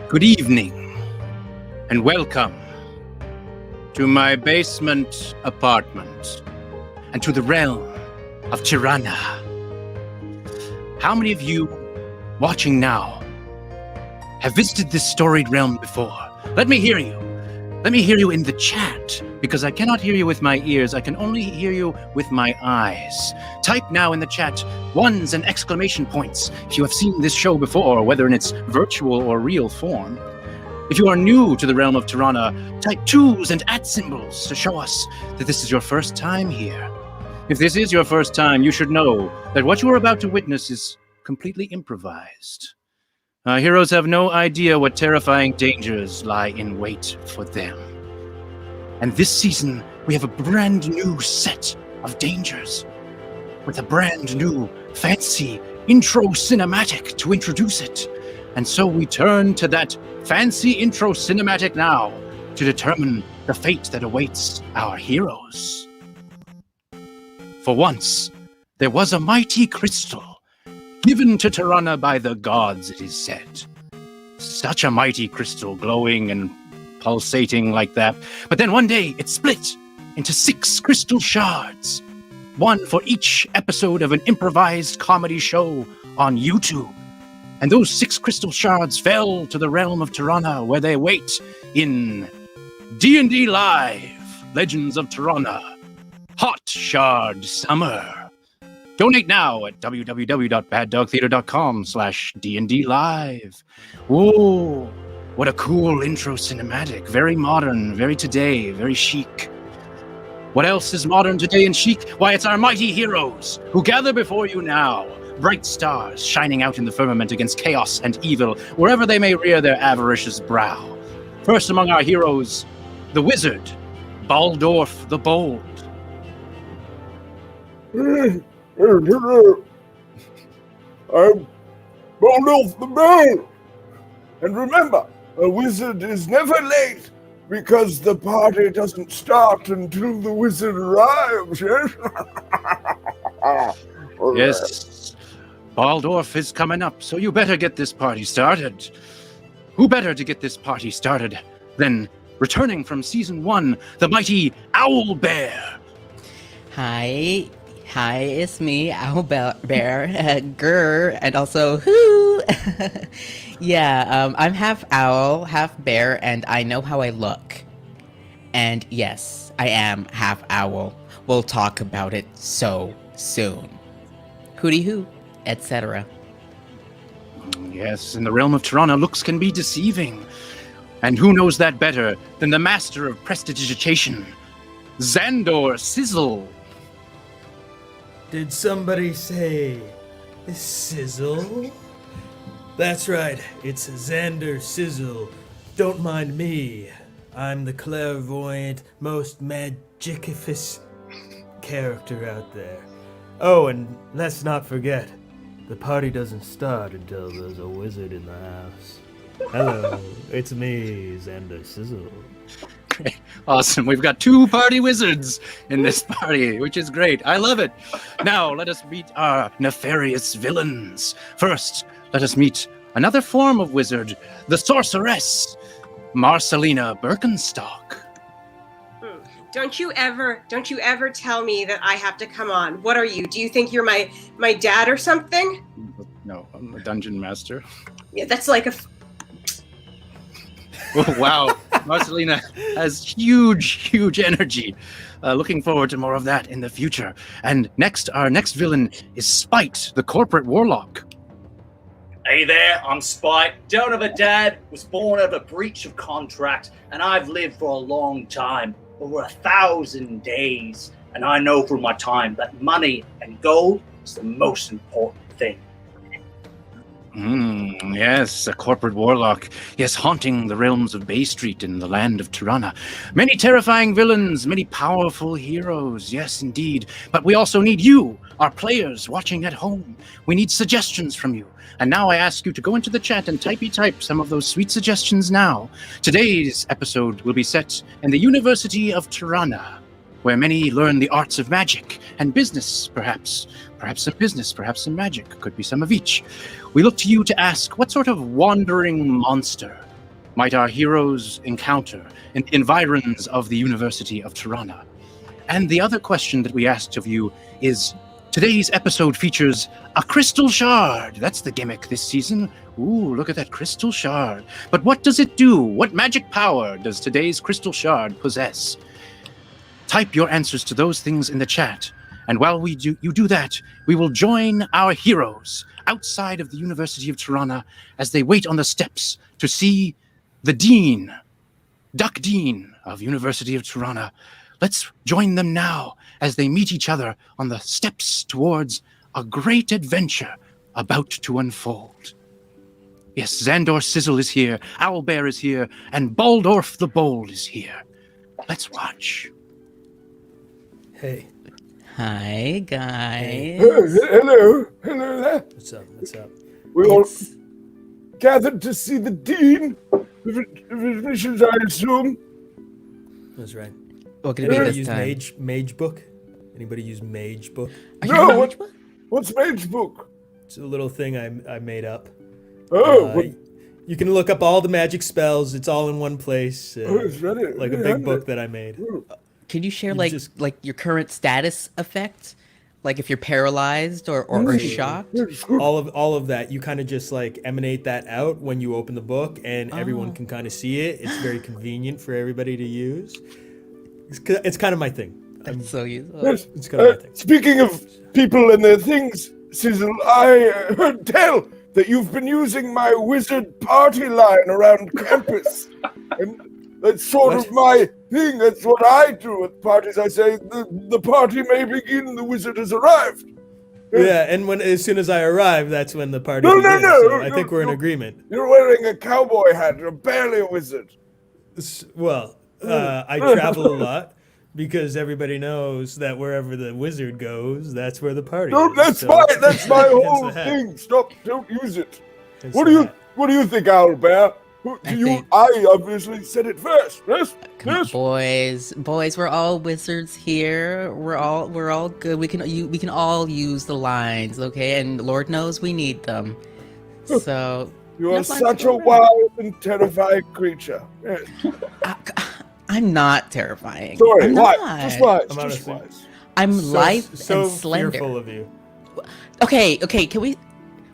Good evening, and welcome to my basement apartment, and to the realm of Tirana. How many of you watching now have visited this storied realm before? Let me hear you. Let me hear you in the chat, because I cannot hear you with my ears. I can only hear you with my eyes. Type now in the chat ones and exclamation points if you have seen this show before, whether in its virtual or real form. If you are new to the realm of Tirana, type 2s and @ symbols to show us that this is your first time here. If this is your first time, you should know that what you are about to witness is completely improvised. Our heroes have no idea what terrifying dangers lie in wait for them. And this season, we have a brand new set of dangers, with a brand new, fancy intro cinematic to introduce it. And so we turn to that fancy intro cinematic now to determine the fate that awaits our heroes. For once, there was a mighty crystal given to Tirana by the gods, it is said. Such a mighty crystal, glowing and pulsating like that. But then one day, it split into 6 crystal shards, one for each episode of an improvised comedy show on YouTube. And those 6 crystal shards fell to the realm of Tirana, where they wait in D&D Live, Legends of Tirana, Hot Shard Summer. Donate now at www.baddogtheater.com/D&D Live. Whoa, what a cool intro cinematic. Very modern, very today, very chic. What else is modern today and chic? Why, it's our mighty heroes who gather before you now. Bright stars shining out in the firmament against chaos and evil, wherever they may rear their avaricious brow. First among our heroes, the wizard, Baldorf the Bold. I'm Baldorf the Bold. And remember, a wizard is never late, because the party doesn't start until the wizard arrives, yes? Yes, Baldorf is coming up, so you better get this party started. Who better to get this party started than returning from season 1, the mighty Owl Bear? Hi, it's me, Owl Bear, grr, and also who. Yeah, I'm half owl, half bear, and I know how I look. And yes, I am half owl. We'll talk about it so soon. Hooty hoo, etc. Yes, in the realm of Tirana, looks can be deceiving. And who knows that better than the master of prestidigitation, Xandor Sizzle? Did somebody say sizzle? That's right, it's Xander Sizzle. Don't mind me. I'm the clairvoyant, most magicificous character out there. Oh, and let's not forget, the party doesn't start until there's a wizard in the house. Hello, it's me, Xander Sizzle. Awesome. We've got 2 party wizards in this party, which is great. I love it. Now, let us meet our nefarious villains. First, let us meet another form of wizard, the sorceress, Marcelina Birkenstock. Don't you ever tell me that I have to come on. What are you? Do you think you're my dad or something? No, I'm a dungeon master. Yeah, that's like a... Oh, wow. Marcelina has huge energy. Looking forward to more of that in the future. And next, our next villain is Spite, the corporate warlock. Hey there, I'm Spite. Don't have a dad, was born out of a breach of contract, and I've lived for a long time, over 1,000 days. And I know from my time that money and gold is the most important thing. Yes, a corporate warlock. Yes, haunting the realms of Bay Street in the land of Tirana. Many terrifying villains, many powerful heroes. Yes, indeed. But we also need you, our players watching at home. We need suggestions from you. And now I ask you to go into the chat and type some of those sweet suggestions now. Today's episode will be set in the University of Tirana, where many learn the arts of magic and business, perhaps. Perhaps some business, perhaps some magic. Could be some of each. We look to you to ask, what sort of wandering monster might our heroes encounter in the environs of the University of Tirana? And the other question that we asked of you is, today's episode features a crystal shard. That's the gimmick this season. Ooh, look at that crystal shard. But what does it do? What magic power does today's crystal shard possess? Type your answers to those things in the chat. And while you do that, we will join our heroes outside of the University of Tirana as they wait on the steps to see the Dean, Duck Dean of University of Tirana. Let's join them now as they meet each other on the steps towards a great adventure about to unfold. Yes, Xandor Sizzle is here, Owlbear is here, and Baldorf the Bold is here. Let's watch. Hey. Hi, guys. Hello there. What's up? We all gathered to see the Dean of Admissions, I assume. That's right. What could it be Anybody this use time? Mage Book? Anybody use Mage Book? What's Mage Book? It's a little thing I made up. You can look up all the magic spells. It's all in one place. Like a big book that I made. Can you share like your current status effect? Like if you're paralyzed or shocked? All of that. You kind of just like emanate that out when you open the book, and everyone can kind of see it. It's very convenient for everybody to use. It's kind of my thing. That's so useful. It's kind of my thing. Speaking of people and their things, Sizzle, I heard tell that you've been using my wizard party line around campus. And that's sort of my thing. That's what I do at parties. I say, the party may begin, the wizard has arrived. Yeah, and as soon as I arrive, that's when the party begins. So I think we're in agreement. You're wearing a cowboy hat. You're barely a wizard. Well, I travel a lot because everybody knows that wherever the wizard goes, that's where the party is. That's my whole thing. Stop! Don't use it. What do you think, Owlbear? I obviously said it first. Yes. Boys, we're all wizards here. We're all good. We can all use the lines, okay? And Lord knows we need them. So you are such a wild and terrifying creature. Yes. I'm not terrifying. Sorry, I'm why? not. Just wise. I'm lithe and slender. Fearful of you. Okay, can we?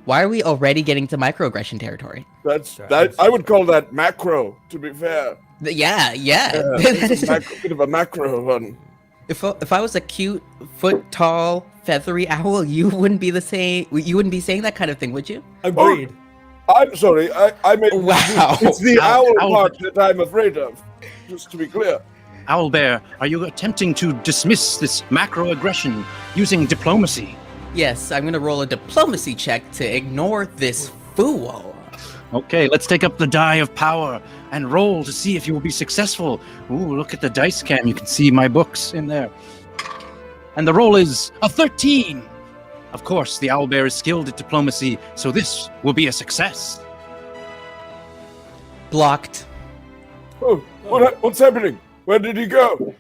Why are we already getting to microaggression territory? I would call that macro, to be fair. Yeah. It's a bit of a macro one. If I was a cute, foot-tall, feathery owl, you wouldn't be saying that kind of thing, would you? Agreed. I'm sorry. I mean, wow. It's the owl part that I'm afraid of. Just to be clear. Owlbear, are you attempting to dismiss this macroaggression using diplomacy? Yes, I'm gonna roll a diplomacy check to ignore this fool. Okay, let's take up the die of power and roll to see if you will be successful. Ooh, look at the dice cam. You can see my books in there. And the roll is a 13. Of course, the owlbear is skilled at diplomacy, so this will be a success. Blocked. Oh, what's happening? Where did he go?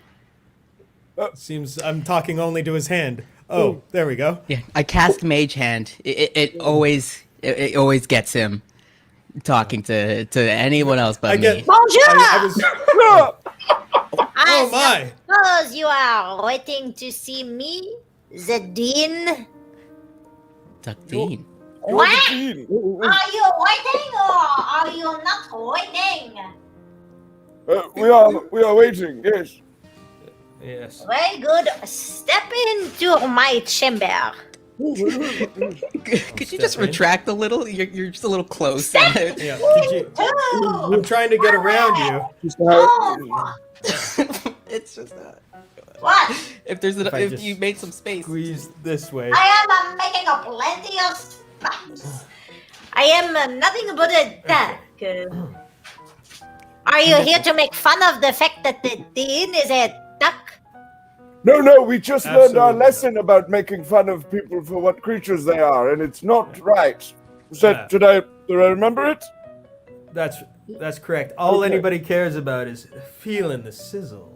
Seems I'm talking only to his hand. Oh, there we go. Yeah, I cast Mage Hand. It always gets him talking to anyone else but me. Bonjour! Oh my! Suppose you are waiting to see me, the Dean. Duck Dean. What? Are you waiting or are you not waiting? We are waiting. Yes. Yes. Very good. Step into my chamber. Could you just retract a little? You're just a little close. Yeah, could you? I'm trying to get around you. Oh. It's just that. What? If you made some space. Squeeze this way. I am making a plenty of space. I am nothing but a duck. Are you here to make fun of the fact that the Dean is a duck? No, we just learned our lesson about making fun of people for what creatures they are, and it's not right. Did I remember it? That's correct. All anybody cares about is feeling the sizzle.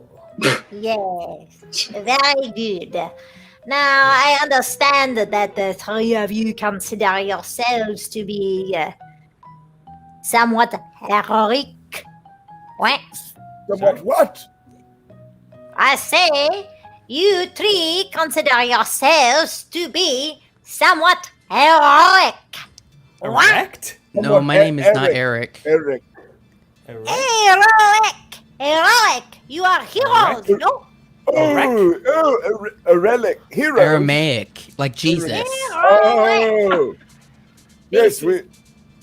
Yes, very good. Now, I understand that the three of you consider yourselves to be somewhat heroic. What? Somewhat what? I say, you three consider yourselves to be somewhat heroic. What? Erect? No, my name is not Eric. Eric. Erect? Heroic. You are heroes, Erect? no? A relic. Hero. Aramaic, like Jesus. Heroic. Oh. Yes, we.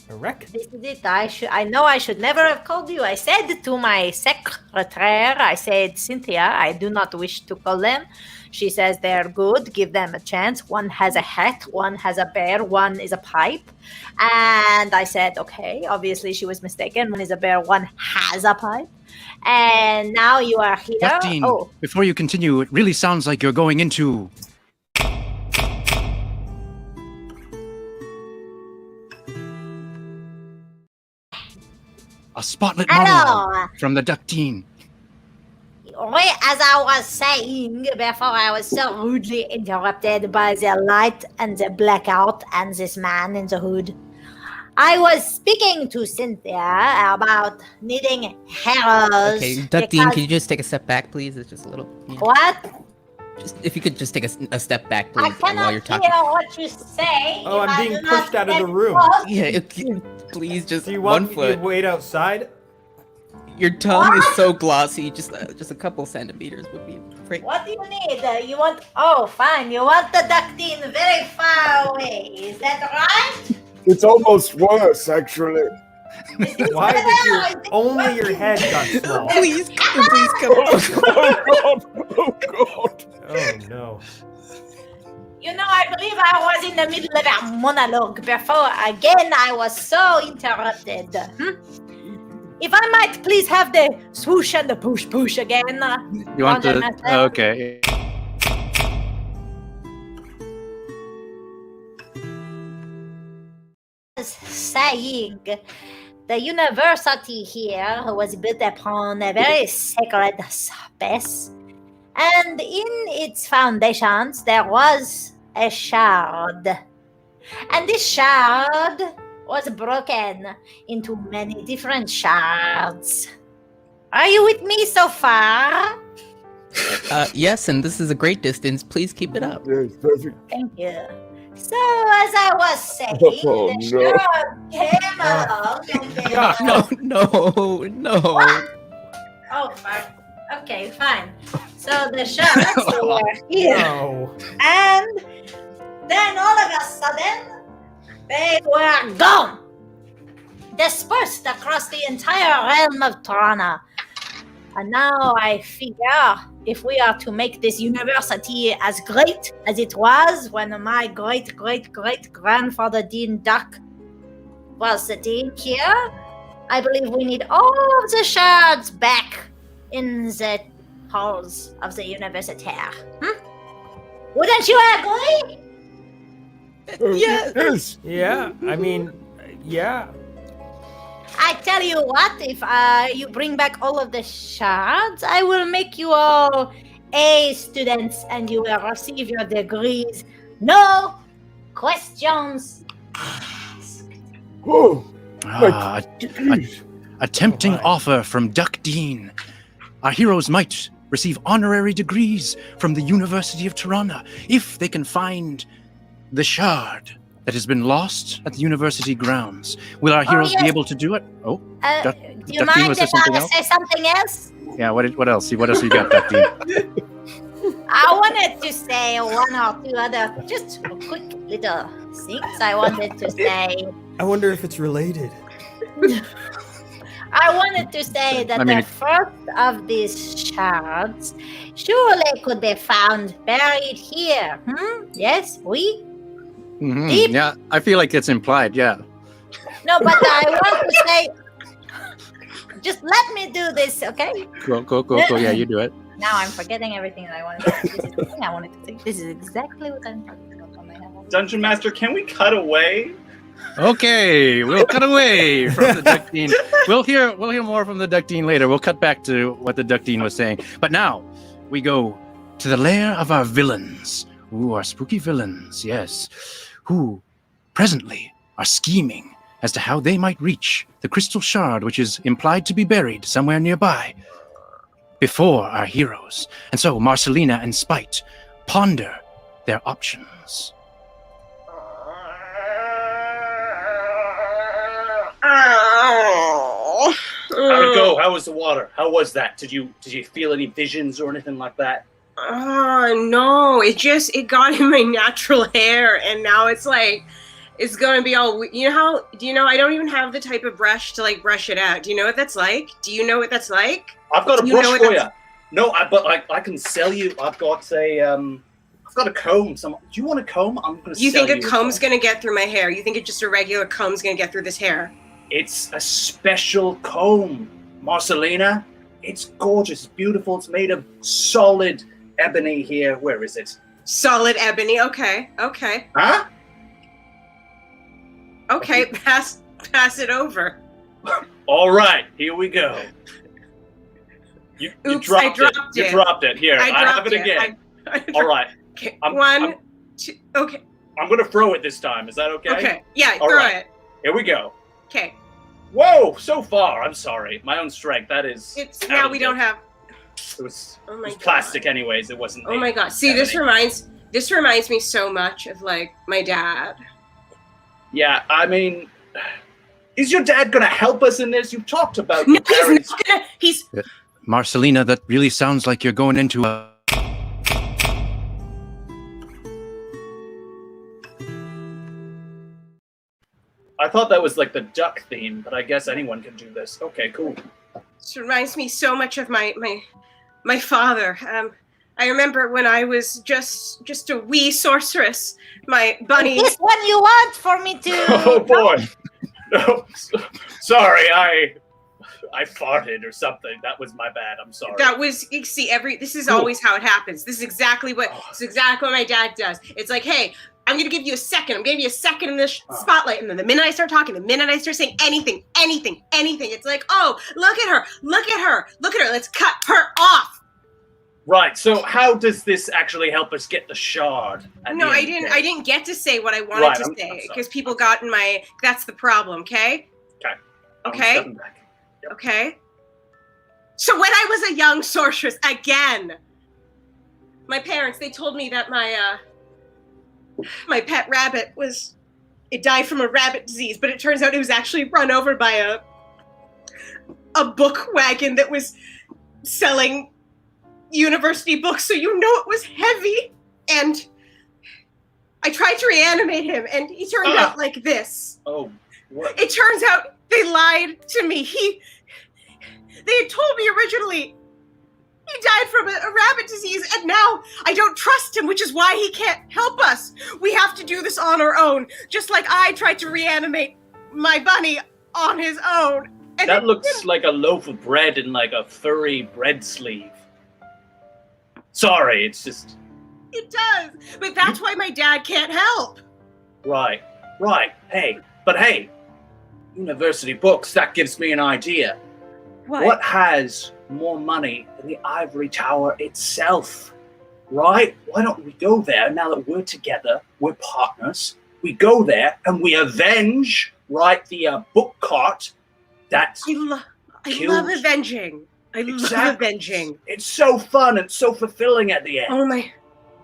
Erect? This is it. I know I should never have called you. I said to my secretary, I said, Cynthia, I do not wish to call them. She says they're good. Give them a chance. One has a hat. One has a bear. One is a pipe. And I said, okay. Obviously, she was mistaken. One is a bear. One has a pipe. And now you are here. Ductine, before you continue, it really sounds like you're going into... a spotlit monologue from the Ductine. As I was saying before, I was so rudely interrupted by the light and the blackout and this man in the hood. I was speaking to Cynthia about needing heroes. Okay, Ductine, can you just take a step back, please? It's just a little... yeah. What? Just, if you could just take a step back, I please, while cannot you're hear talking. what you say. Oh, if I'm I being do not pushed out of the step room. close. Yeah, please, just Do you one want me foot. to wait outside? Your tongue is so glossy, just a couple centimeters would be great. What do you need? You want... Oh, fine. You want the Ductine very far away. Is that right? It's almost worse, actually. Why did only your head got small? Please come. Oh God! Oh no. You know, I believe I was in the middle of a monologue before. Again, I was so interrupted. If I might please have the swoosh and the push again. You want to... Master. Okay. Saying the university here was built upon a very sacred space, and in its foundations there was a shard, and this shard was broken into many different shards. Are you with me so far? Yes, and this is a great distance. Please keep it up. Yes, perfect. Thank you. So, as I was saying, Oh, the no. shard came along and they No. Oh, fine. Okay, fine. So the shards were here, No. and then all of a sudden, they were gone, dispersed across the entire realm of Tirana. And now I figure if we are to make this university as great as it was when my great-great-great-grandfather Dean Duck was the dean here, I believe we need all of the shards back in the halls of the university. Wouldn't you agree? Yes. Yeah, I mean, yeah. I tell you what, if you bring back all of the shards, I will make you all A students and you will receive your degrees. No questions asked. Oh, Ah, degrees. a tempting Oh, my. offer from Duck Dean. Our heroes might receive honorary degrees from the University of Tirana if they can find the shard that has been lost at the university grounds. Will our heroes yes. be able to do it? Oh, Duck- Do you Duck Dean, mind was there if something I else? say something else? yeah. What else? What else you got, Duck Dean? I wanted to say one or two other, just quick little things I wanted to say. I wonder if it's related. I wanted to say that I mean, the first of these shards surely could be found buried here. Yes, we? Mhm, Deep. Yeah, I feel like it's implied. Yeah. No, but I want to say, just let me do this, okay? Cool. Yeah, you do it. Now I'm forgetting everything that I wanted to say. This is the thing I wanted to say. This is exactly what I'm talking about on my head. Dungeon Master, can we cut away? Okay, we'll cut away from the Duck Dean. We'll hear more from the Duck Dean later. We'll cut back to what the Duck Dean was saying. But now we go to the lair of our villains. Ooh, our spooky villains, yes, who presently are scheming as to how they might reach the crystal shard which is implied to be buried somewhere nearby before our heroes. And so Marcelina and Spite ponder their options. How'd it go? How was the water? How was that? Did you feel any visions or anything like that? No, it got in my natural hair, and now it's like, it's gonna be all, do you know, I don't even have the type of brush to like brush it out. Do you know what that's like? Do you know what that's like? I've got a brush for you. No, but I can sell you, I've got a comb. Do you want a comb? I'm gonna sell you. You think a comb's gonna get through my hair? You think it's just a regular comb's gonna get through this hair? It's a special comb, Marcelina. It's gorgeous, it's beautiful, it's made of solid ebony here. Where is it? Solid ebony, okay. Huh? Okay, pass it over. All right, here we go. You dropped it. You dropped it. Here, I have it again. All right. Okay, two, okay. I'm going to throw it this time. Is that okay? Okay, yeah, throw it. Here we go. Okay. Whoa, so far. I'm sorry. My own strength, that is... It's now we don't have... It was plastic anyways. It wasn't... Oh my god. See, this reminds me so much of, like, my dad. Yeah, I mean... Is your dad going to help us in this? You've talked about... No, he's not gonna... He's... Marcelina, that really sounds like you're going into a... I thought that was like the duck theme, but I guess anyone can do this. Okay, cool. This reminds me so much of my father. I remember when I was just a wee sorceress, my bunny... Is this what you want for me to... Oh boy! No, sorry, I farted or something. That was my bad. I'm sorry. That was, you see, this is always how it happens. This is exactly what my dad does. It's like, hey, I'm going to give you a second. I'm giving you a second in this spotlight. And then the minute I start talking, the minute I start saying anything, it's like, oh, look at her. Let's cut her off. Right. So how does this actually help us get the shard? No, I didn't get to say what I wanted to say because people got in my, that's the problem. Okay. Okay. Yep. Okay. So when I was a young sorceress, again, my parents, they told me that my pet rabbit it died from a rabbit disease, but it turns out it was actually run over by a book wagon that was selling university books, so you know it was heavy. And I tried to reanimate him, and he turned out like this. Oh, what? It turns out they lied to me. They had told me originally he died from a rabbit disease, and now I don't trust him, which is why he can't help us. We have to do this on our own, just like I tried to reanimate my bunny on his own. And that looks like a loaf of bread in like a furry bread sleeve. Sorry, it's just... It does, but that's why my dad can't help. Right. Hey, university books, that gives me an idea. What has more money than the ivory tower itself? Right? Why don't we go there now that we're together, we're partners, we go there and we avenge, right, the book cart that I love avenging. I love avenging. It's so fun and so fulfilling at the end. Oh my,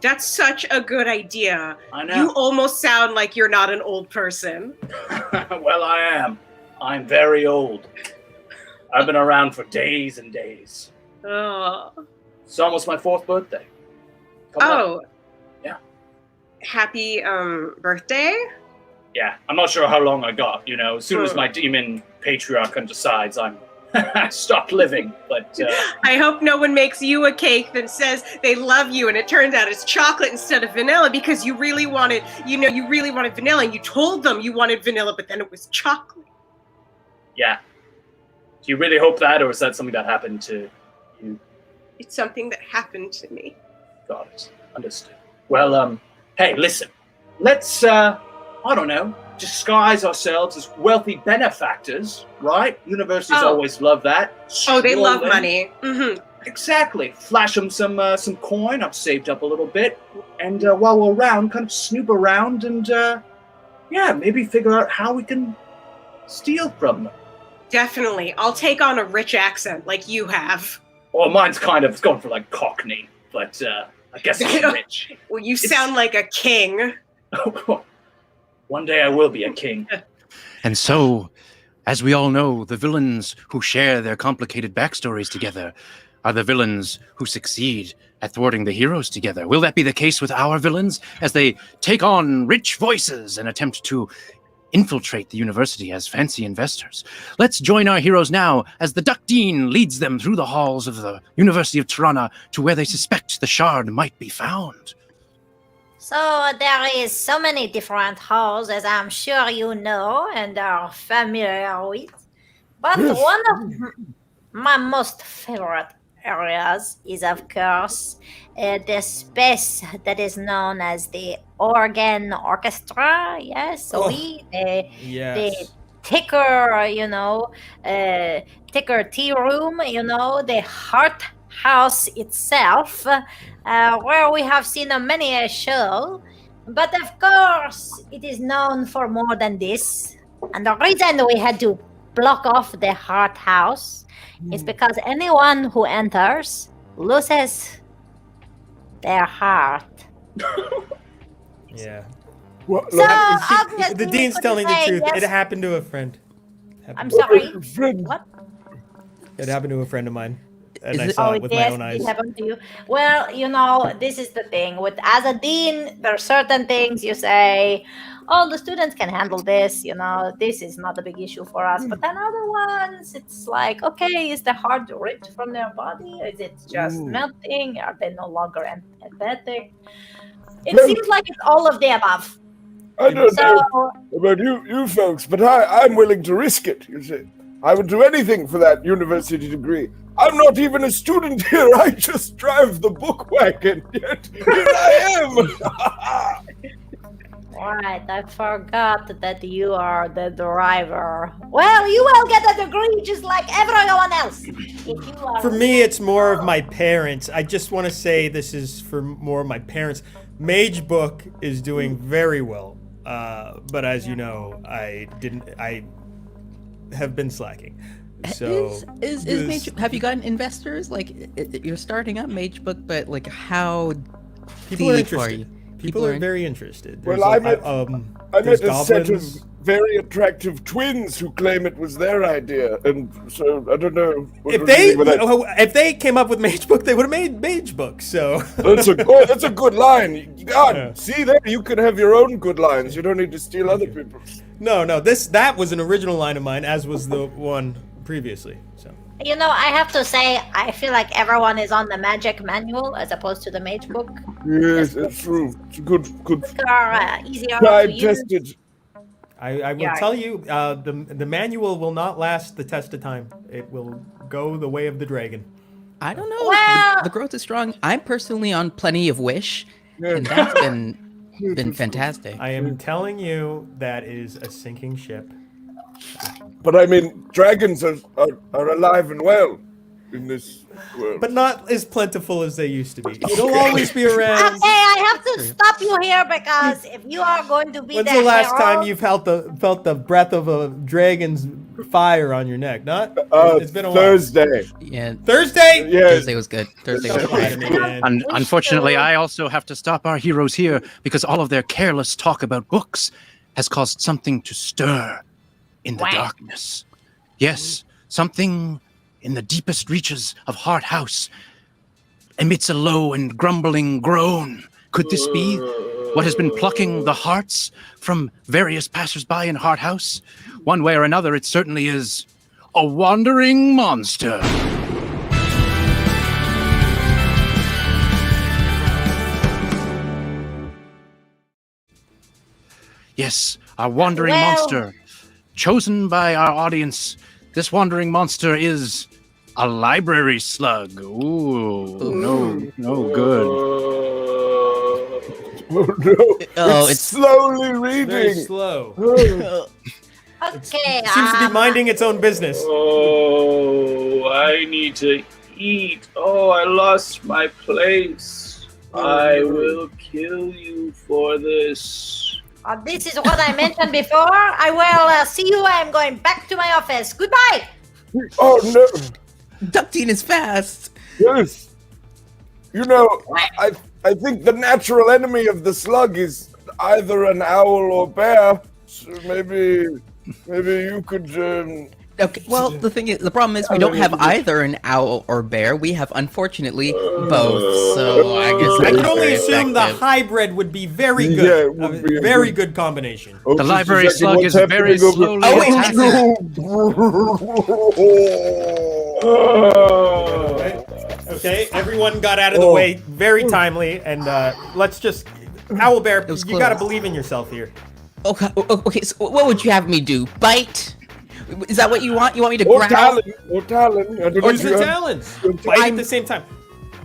that's such a good idea. I know. You almost sound like you're not an old person. Well, I am. I'm very old. I've been around for days and days. Oh. It's almost my 4th birthday. Coming up. Yeah. Happy birthday? Yeah, I'm not sure how long I got, as soon as my demon patriarch decides I stopped living, but... I hope no one makes you a cake that says they love you and it turns out it's chocolate instead of vanilla because you really wanted vanilla and you told them you wanted vanilla, but then it was chocolate. Yeah. Do you really hope that, or is that something that happened to you? It's something that happened to me. Got it. Understood. Well, hey, listen. Let's, I don't know, disguise ourselves as wealthy benefactors, right? Universities always love that. They love money. Mm-hmm. Exactly. Flash them some coin. I've saved up a little bit. And while we're around, kind of snoop around and, maybe figure out how we can steal from them. Definitely. I'll take on a rich accent like you have. Well, mine's kind of going for like Cockney, but I guess it's rich. Well, you sound like a king. One day I will be a king. And so, as we all know, the villains who share their complicated backstories together are the villains who succeed at thwarting the heroes together. Will that be the case with our villains as they take on rich voices and attempt to infiltrate the university as fancy investors? Let's join our heroes now as the Duck Dean leads them through the halls of the University of Tirana to where they suspect the shard might be found. So there is so many different halls, as I'm sure you know and are familiar with. But one of my most favorite areas is, of course, the space that is known as the organ orchestra. Yes, the ticker, ticker tea room, the heart house itself, where we have seen many a show. But of course, it is known for more than this. And the reason we had to block off the heart house is because anyone who enters loses their heart. Yeah. Well, So, look, obviously, The we dean's could telling the say truth. yes. It happened to a friend. I'm sorry. Frid, What? It happened to a friend of mine. And Is I it- saw it with my yes, own eyes. it happened to you. Well, this is the thing. As a dean, there are certain things you say, oh, the students can handle this, this is not a big issue for us. But then other ones, it's like, okay, is the heart ripped from their body? Is it just melting? Are they no longer empathetic? It Well- seems like it's all of the above. I don't So, know about you folks, but I'm willing to risk it, you see. I would do anything for that university degree. I'm not even a student here. I just drive the book wagon. Yet here I am. right, I forgot that you are the driver. Well, you will get a degree just like everyone else. If you are For me, it's more of my parents. I just want to say this is for more of my parents. Mage Book is doing very well. But as you know, I have been slacking. So is this- Mage, have you gotten investors? Like you're starting up MageBook, but like how people are deep are interested. you? People are very interested. Well, There's I met there's a set of goblins. very attractive twins who claim it was their idea, and so I don't know. what If we're they doing with that. if they came up with Mage Book, they would have made Mage Book. So That's a good line. God, Yeah. see there, you can have your own good lines. You don't need to steal other people's. no, that was an original line of mine, as was the one previously. So I have to say, I feel like everyone is on the magic manual as opposed to the mage book. Yes, it's true. It's good. Easier to Tried, use. tested. I will Yeah. tell you, the manual will not last the test of time. It will go the way of the dragon. I don't know. Well- The growth is strong. I'm personally on Plenty of Wish, Yeah. and that's been fantastic. I am telling you, that is a sinking ship. But I mean, dragons are alive and well in this world. But not as plentiful as they used to be. It'll always be around. Okay, I have to stop you here because if you are going to be When's the the last hero, time you felt the breath of a dragon's fire on your neck? Not? It's been a while. Thursday. Yeah, Thursday? Yes. Thursday was good. Thursday was Don't lie good. to me, man. Unfortunately, I also have to stop our heroes here because all of their careless talk about books has caused something to stir in the Wow. darkness. Yes, something in the deepest reaches of Heart House emits a low and grumbling groan. Could this be what has been plucking the hearts from various passersby in Heart House? One way or another, it certainly is a wandering monster. Yes, our wandering Well- monster. Chosen by our audience, this wandering monster is a library slug. Ooh, no good. Oh no! Oh, it's it's- slowly Very reading. slow. okay, Seems to be minding its own business. Oh, I need to eat. Oh, I lost my place. I will kill you for this. This is what I mentioned before. I will see you. I'm going back to my office. Goodbye. Oh no! Ductine is fast. Yes. You know, I think the natural enemy of the slug is either an owl or bear. So maybe you could. Okay, well, the problem is we don't have either an owl or bear. We have, unfortunately, both. So I guess I that's can only very assume the effective. hybrid would be very good. Yeah, it would be a very good- good combination. Oh, The just a library second, slug what's is very happening over- slowly Oh, wait, attacking. Okay, everyone got out of the way very timely, and let's just... Owl Bear, was you gotta close. believe in yourself here. Okay, so what would you have me do? Bite? Is that what you want? You want me to Or growl? Talon. I don't know Use if the you- talons. Fight at the same time.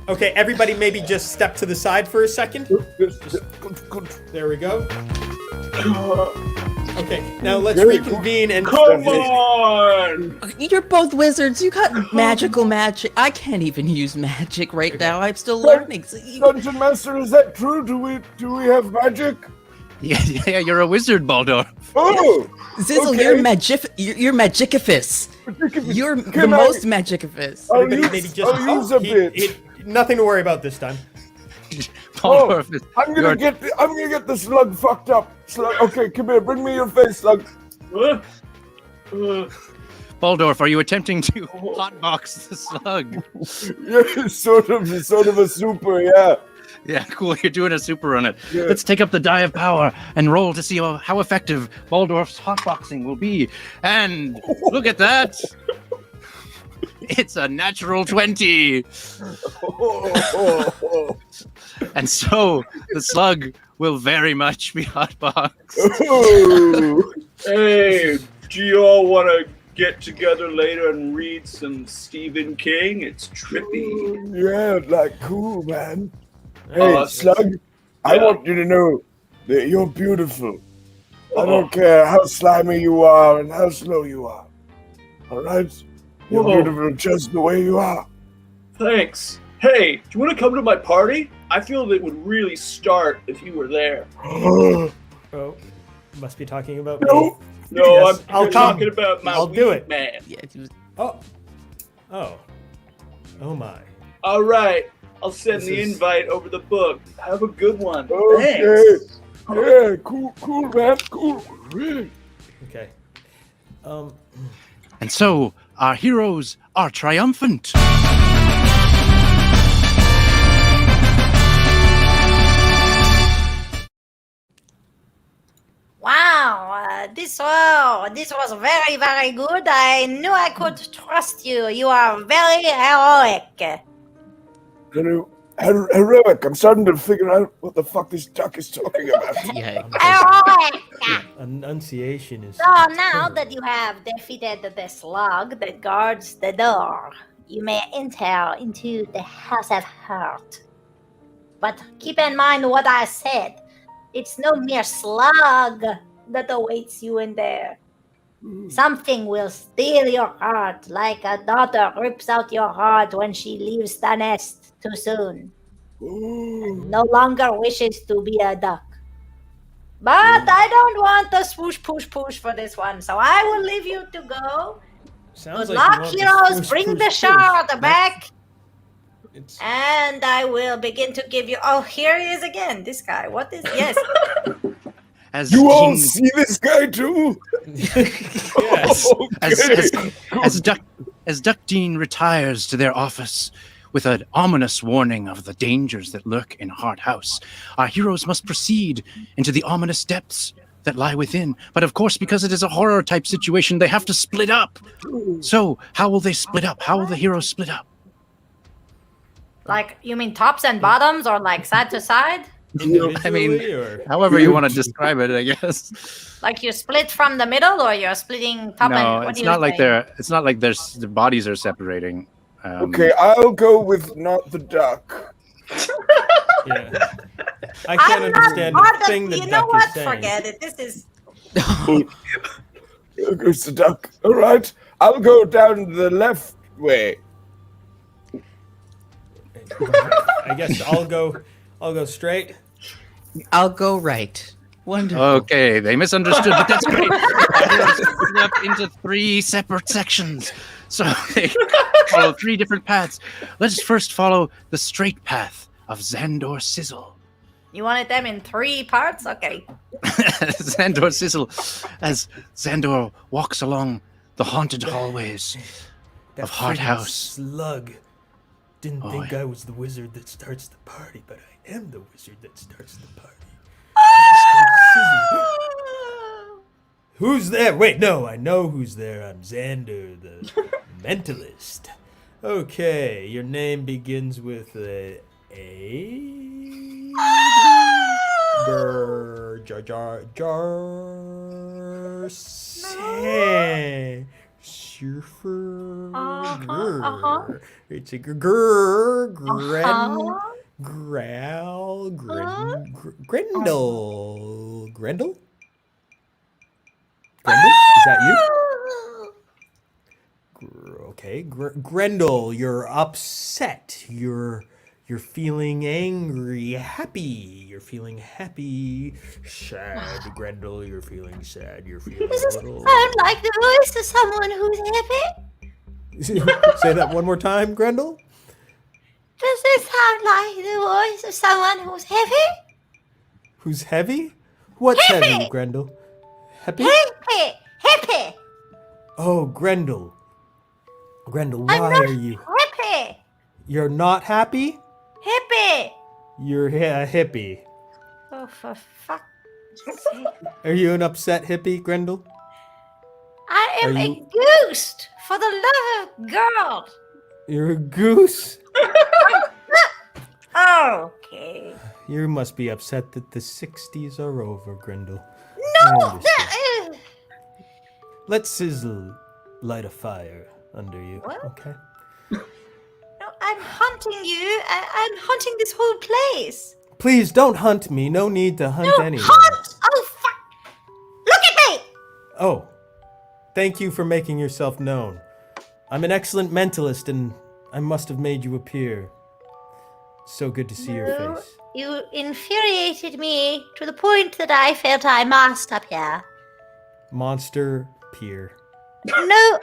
Okay, everybody maybe just step to the side for a second. There we go. Okay, now let's reconvene and... Come on! You're both wizards. You got magical magic. I can't even use magic right now. I'm still learning. So Dungeon Master, is that true? Do we have magic? Yeah, you're a wizard, Baldor. Oh! Zizzle, okay. you're magicifus. You're the Can I- most magicifus. I'll Everybody use, maybe just... I'll use a bit. Nothing to worry about this time. Baldor, I'm gonna get the slug fucked up. Slug, okay, come here, bring me your face, slug. Baldorf, are you attempting to hotbox the slug? Yeah, sort of a super, yeah. Yeah, cool. You're doing a super on it. Yeah. Let's take up the die of power and roll to see how effective Baldorf's hotboxing will be. And look at that. It's a natural 20. And so the slug will very much be hotboxed. Oh. Hey, do you all want to get together later and read some Stephen King? It's trippy. Yeah, like cool, man. Hey, Slug, I Yeah. want you to know that you're beautiful. I don't care how slimy you are and how slow you are. All right? You're Whoa. beautiful just the way you are. Thanks. Hey, do you want to come to my party? I feel that it would really start if you were there. Oh, must be talking about me. No. No, Yes, I'll I'm come. talking about my I'll do weed it. man. Yeah, Oh my. All right, I'll send This the is- invite over the book. Have a good one. Okay. Thanks. Yeah, cool, man, cool. Really. Okay. And so our heroes are triumphant. Wow, this was very, very good. I knew I could trust you. You are very heroic. Heroic. I'm starting to figure out what the fuck this duck is talking about. yeah. Heroic! Enunciation is... So now that you have defeated the slug that guards the door, you may enter into the House of Hurt. But keep in mind what I said. It's no mere slug that awaits you in there. Something will steal your heart, like a daughter rips out your heart when she leaves the nest too soon. No longer wishes to be a duck. But I don't want the swoosh push for this one, so I will leave you to go. Sounds Good like you luck, want the heroes. push, Bring push, the push. shard back. It's... And I will begin to give you. Oh, here he is again. This guy. What is? Yes. As You all King- see this guy too? Yes. As Duck Dean retires to their office with an ominous warning of the dangers that lurk in Hart House, our heroes must proceed into the ominous depths that lie within. But of course, because it is a horror type situation, they have to split up. So, how will they split up? How will the heroes split up? Like, you mean tops and bottoms, or like side to side? Individually, or... However you want to describe it, I guess. Like you split from the middle, or you're splitting top and? No, What it's do you not like think? their bodies are separating. Okay, I'll go with not the duck. Yeah. I can't I'm understand not the thing the You know duck what? is saying. Forget it. This is. There goes the duck. All right, I'll go down the left way. I guess I'll go straight. I'll go right. Wonderful. Okay, they misunderstood, but that's great. They're split up into 3 separate sections. So they follow 3 different paths. Let's first follow the straight path of Xandor Sizzle. You wanted them in 3 parts? Okay. Xandor Sizzle, as Xandor walks along the haunted hallways of Heart friggin' House. Slug. Didn't Oh, think yeah. I was the wizard that starts the party, but I am the wizard that starts the party. Who's there? Wait, no, I know who's there. I'm Xander, the mentalist. Okay, your name begins with a Surfer. It's a grrr, growl, Grendel. Grendel? Grendel? Is that you? Okay, Grendel, you're upset. You're feeling angry, happy. You're feeling happy. Sad, Grendel, you're feeling sad. You're feeling Does a this little... sound like the voice of someone who's happy? Say that one more time, Grendel. Does this sound like the voice of someone who's happy? Who's heavy? What's Happy. heavy, Grendel? Happy? Happy! Happy! Oh, Grendel. Grendel, why I'm not are you... happy! You're not happy? Happy! You're a hippie. Oh, for fuck's sake. Are you an upset hippie, Grendel? I am Are a you- ghost, for the love of God. You're a goose? Okay. You must be upset that the 60s are over, Grendel. I No, understand. that is... Let Sizzle light a fire under you, What? okay? No, I'm hunting you. I'm hunting this whole place. Please don't hunt me. No need to hunt No, anyone. hunt! Oh, fuck! Look at me! Oh, thank you for making yourself known. I'm an excellent mentalist, and I must have made you appear. So good to see your No, face. you infuriated me to the point that I felt I must appear. Monster peer. No.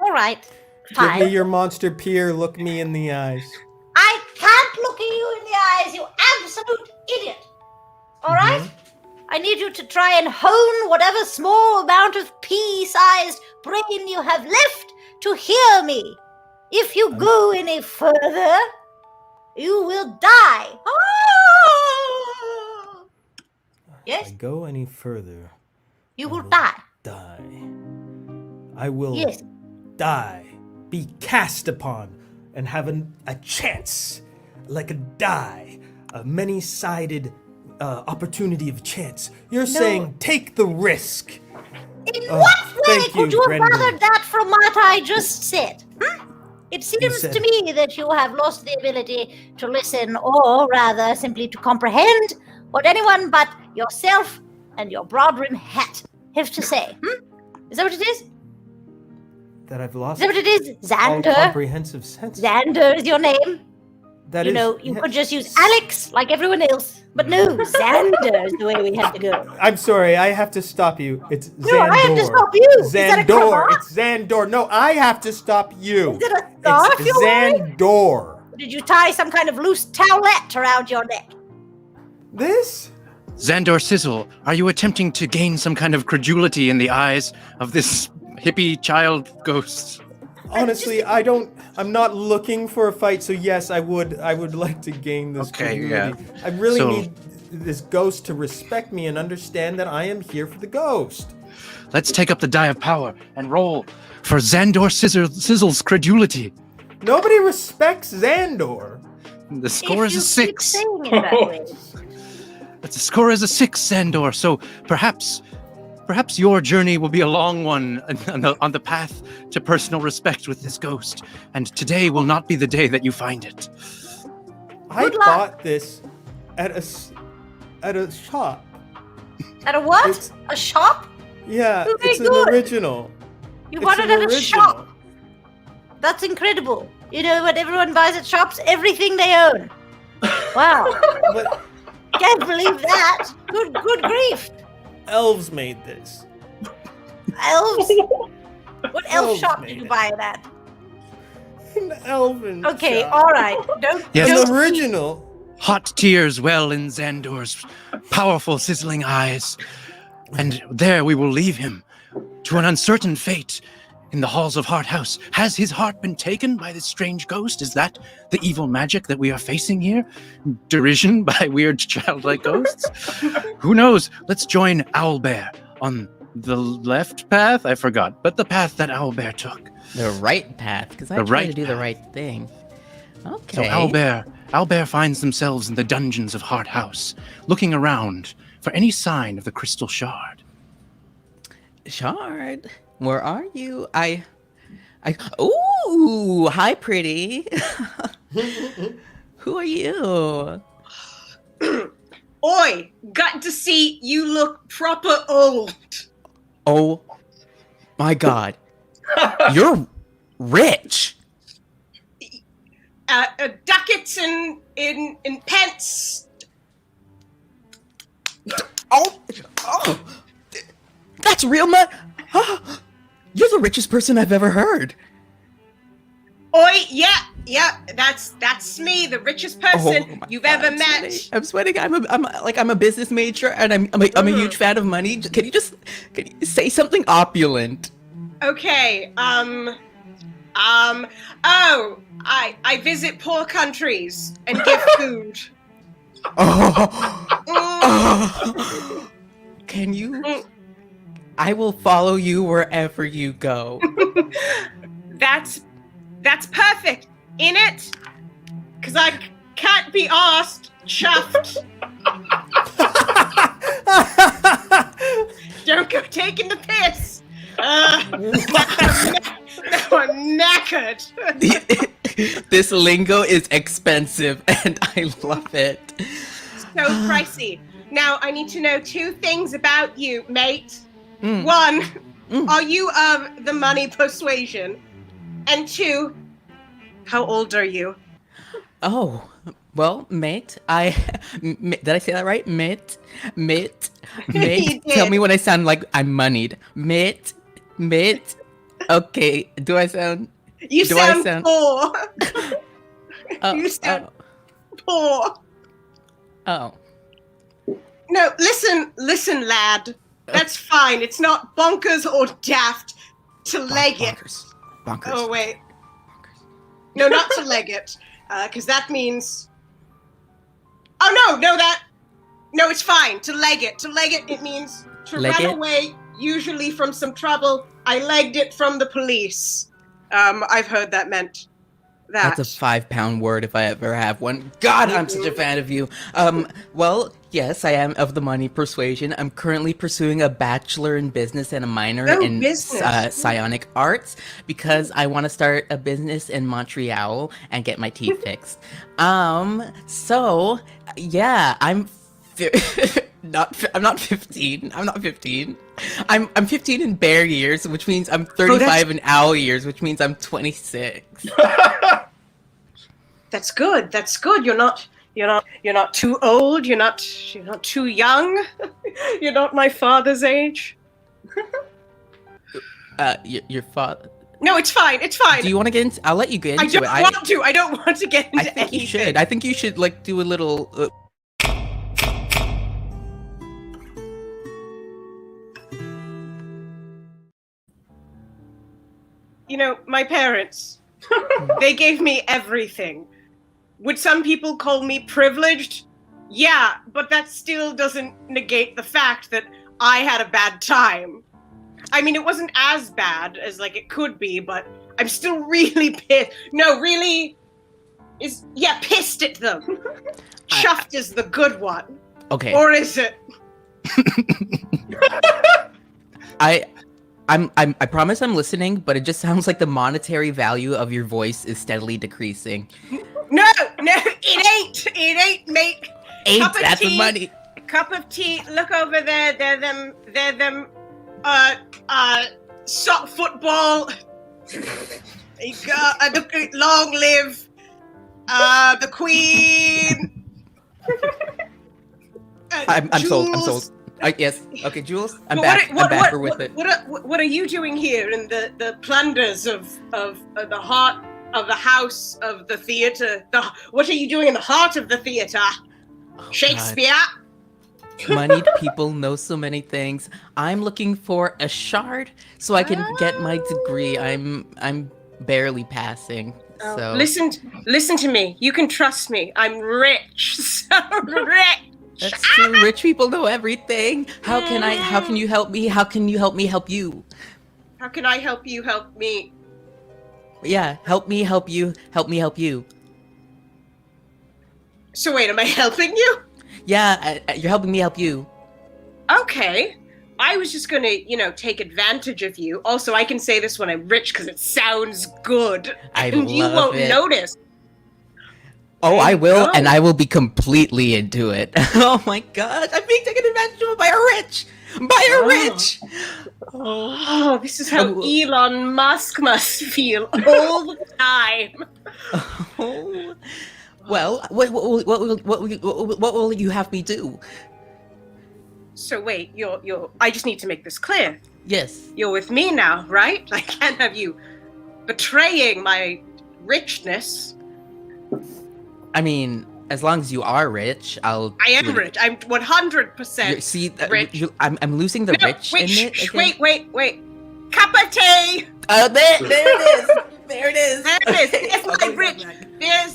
All right. Give me Fine. your monster peer. Look me in the eyes. I can't look at you in the eyes, you absolute idiot. All right? I need you to try and hone whatever small amount of pea-sized brain you have left to hear me. If you go any further, you will die. Yes, If I go any further, you I will will die. die. I will Yes. die, be cast upon, and have a chance, like a die, a many-sided opportunity of chance. You're saying take the risk. In Oh, what way thank could you, you have Brendan. gathered that from what I just said? It seems said- to me that you have lost the ability to listen, or rather, simply to comprehend what anyone but yourself and your broad-brim hat have to say. Is that what it is? Is That I've lost that what it is? all Xander? comprehensive sense. Xander is your name. That You is- know, you yeah. could just use Alex like everyone else. But no, Xander is the way we have to go. I'm sorry, I have to stop you. It's Xandor. No, I have to stop you. Is that a Xandor. cravat? It's Xandor. No, I have to stop you. Is it a scarf It's you're wearing? Xandor. Did you tie some kind of loose towelette around your neck? This? Xandor Sizzle, are you attempting to gain some kind of credulity in the eyes of this hippie child ghost? Honestly, I'm not looking for a fight, so yes, I would like to gain this Okay, community. yeah. I really So- need this ghost to respect me and understand that I am here for the ghost. Let's take up the die of power and roll for Xandor Sizzle's credulity. Nobody respects Xandor. The score If is you a 6. keep saying it that way. The score is a 6, Xandor. So perhaps your journey will be a long one on the path to personal respect with this ghost. And today will not be the day that you find it. I Good luck. bought this at a shop. At a what? It's- A shop? Yeah, Oh, very it's an good. original. You It's bought an it at a original. shop? That's incredible. You know what everyone buys at shops? Everything they own. Wow. But Can't believe that. Good grief. Elves made this. Elves? What elf Elves shop made did you it. buy it at? An elven Okay, shop. all right. Don't. Yes. An original. Hot tears well in Xandor's powerful, sizzling eyes. And there we will leave him to an uncertain fate in the halls of Heart House. Has his heart been taken by this strange ghost? Is that the evil magic that we are facing here? Derision by weird childlike ghosts? Who knows? Let's join Owlbear on the left path? I forgot, but the path that Owlbear took. The right path, because I The try right to do the path. right thing. Okay. So Owlbear finds themselves in the dungeons of Heart House, looking around for any sign of the crystal shard. Shard, where are you? Ooh, hi, pretty. Who are you? Oi, got to see you look proper old. Oh, my God. You're rich. Ducats in pence. Oh, that's real money. You're the richest person I've ever heard. Oi, yeah, that's me, the richest person my you've God, ever met. I'm sweating. I'm a business major, and I'm a huge fan of money. Can you say something opulent? Okay, I visit poor countries and give food. Can you? I will follow you wherever you go. That's perfect, innit? Cause I can't be asked chuffed. Don't go taking the piss. Now I'm knackered. This lingo is expensive, and I love it. So pricey. Now I need to know 2 things about you, mate. Mm. 1, are you of the money persuasion? And 2, how old are you? Oh, well, mate, did I say that right? Mate. You Tell did. me when I sound like I'm moneyed. Mate. Okay, do I sound? You Do I sound poor. You Oh, sound poor. oh. No, listen, lad. That's fine. It's not bonkers or daft to leg it. Bonkers. Oh, wait. No, not to leg it. Because that means... Oh, no, it's fine. To leg it. To leg it means to Leg run it? away, usually from some trouble. I legged it from the police. I've heard that meant that. That's a 5-pound word if I ever have one. God, I'm such a fan of you. Well, yes, I am of the money persuasion. I'm currently pursuing a bachelor in business and a minor in business. psionic arts because I want to start a business in Montreal and get my teeth fixed. So yeah, I'm not 15. I'm not 15. I'm 15 in bear years, which means I'm 35 in owl years, which means I'm 26. That's good. That's good. You're not too old. You're not too young. You're not my father's age. Your father. No, it's fine. It's fine. Do you want to get into? I'll let you get into it. I don't want to get into I think anything. you should. I think you should like do a little. You know, my parents, they gave me everything. Would some people call me privileged? Yeah, but that still doesn't negate the fact that I had a bad time. I mean, it wasn't as bad as like it could be, but I'm still really pissed. No, really pissed at them. Chuffed is the good one. Okay. Or is it? I promise I'm listening, but it just sounds like the monetary value of your voice is steadily decreasing. No, it ain't, mate. Ain't that the money? Cup of tea. Look over there. They're them. Football. Long live the Queen. I'm sold. I'm Jules, sold. Yes. Okay, Jules. I'm but back. I'm back for with it. What are you doing here in the plunders of the heart of the house of the theater? What are you doing in the heart of the theater? Oh, Shakespeare. Moneyed people know so many things. I'm looking for a shard so I can get my degree. I'm barely passing. Oh, So listen to me. You can trust me. I'm rich. So rich. that's true. Rich people know everything. How can you help me? How can you help me help you? How can I help you help me? Yeah, help me help you. Help me help you. So wait, am I helping you? Yeah, you're helping me help you. Okay. I was just gonna, take advantage of you. Also, I can say this when I'm rich because it sounds good. And you love won't it. notice. Oh, I will, go. and I will be completely into it. Oh my god, I'm being taken advantage of by a rich! By a rich! Oh, this is how Oh. Elon Musk must feel all the time. Oh. Well, what will you have me do? So wait, I just need to make this clear. Yes. You're with me now, right? I can't have you betraying my richness. I mean, as long as you are rich, I am rich. I'm 100% See, rich. I'm losing the rich wait, in it. wait. Cup of tea. Oh, there it is. There it is. There it is. There's my rich.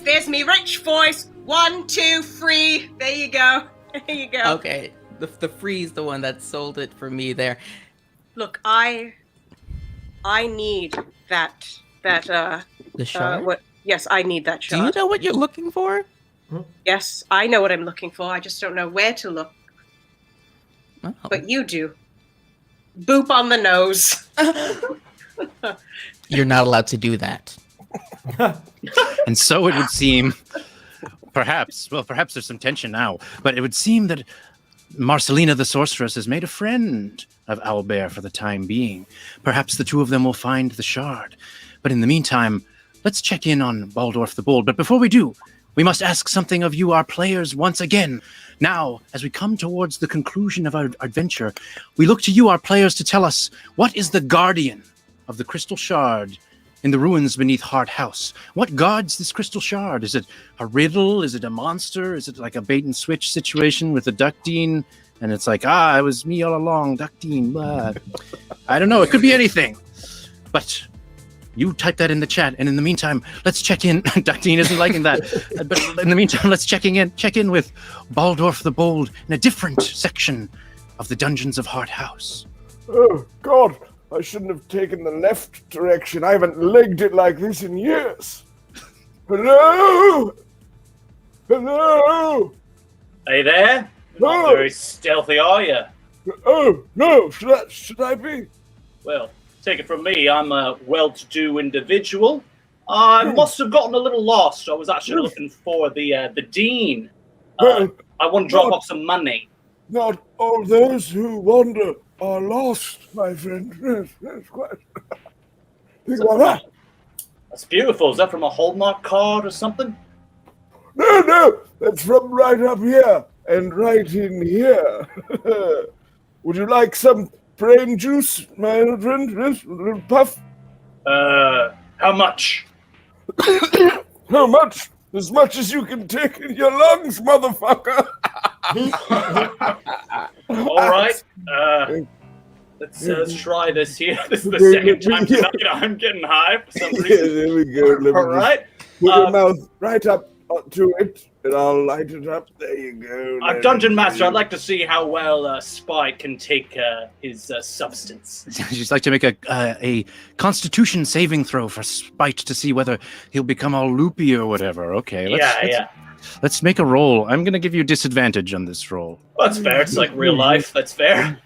There's me rich voice. 1, 2, 3. There you go. There you go. Okay, the free's the one that sold it for me there. Look, I need that. The shard. Yes, I need that shard. Do you know what you're looking for? Yes, I know what I'm looking for. I just don't know where to look. Oh. But you do. Boop on the nose. You're not allowed to do that. And so it would seem, perhaps there's some tension now, but it would seem that Marcelina the sorceress has made a friend of Owlbear for the time being. Perhaps the two of them will find the shard. But in the meantime, let's check in on Baldorf the Bold. But before we do, we must ask something of you, our players, once again. Now, as we come towards the conclusion of our adventure, we look to you, our players, to tell us what is the guardian of the crystal shard in the ruins beneath Hart House. What guards this crystal shard? Is it a riddle? Is it a monster? Is it like a bait and switch situation with a Duckdean? And it's like, it was me all along, Duckdean. Blah. I don't know. It could be anything. But you type that in the chat, and in the meantime, let's check in. Duckdean isn't liking that. But in the meantime, let's check in with Baldorf the Bold in a different section of the dungeons of Hart House. Oh, God. I shouldn't have taken the left direction. I haven't legged it like this in years. Hello? Hello? Are you there? Not Oh. very stealthy, are you? Oh, no. Should I be? Well, take it from me, I'm a well-to-do individual. I must have gotten a little lost. I was actually looking for the dean. I want to drop off some money. Not all those who wander are lost, my friend. That's quite... Think about that. That's beautiful. Is that from a Hallmark card or something? No. That's from right up here and right in here. Would you like some brain juice, my old friend? Yes, a little puff? How much? How much? As much as you can take in your lungs, motherfucker. All right. Let's try this here. This is the second time tonight I'm getting high for some reason. Yeah, there we go. All right. Put your mouth right up to it, and I'll light it up. There you go. Dungeon Master, I'd like to see how well Spike can take his substance. She'd like to make a Constitution saving throw for Spite to see whether he'll become all loopy or whatever. Okay, let's make a roll. I'm going to give you disadvantage on this roll. Well, that's fair. It's like real life. That's fair.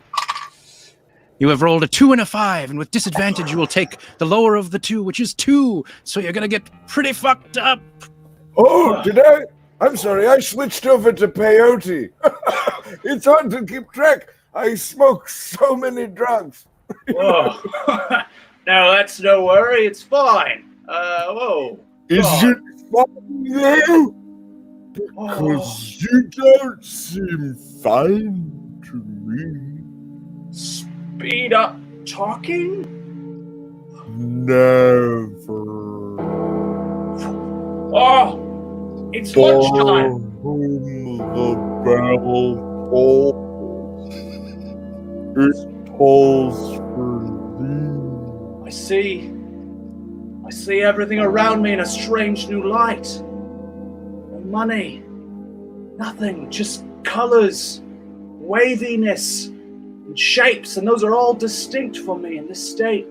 You have rolled a 2 and a 5, and with disadvantage, you will take the lower of the 2, which is 2. So you're going to get pretty fucked up. Oh, did I? I'm sorry, I switched over to peyote. It's hard to keep track. I smoke so many drugs. Whoa. No, that's no worry. It's fine. Whoa. Is God. it fine? Because you don't seem fine to me. Speed up talking? Never. Oh, it's For lunchtime. whom the bell tolls, it tolls for thee. I see everything around me in a strange new light. No money, nothing, just colors, waviness, and shapes, and those are all distinct for me in this state.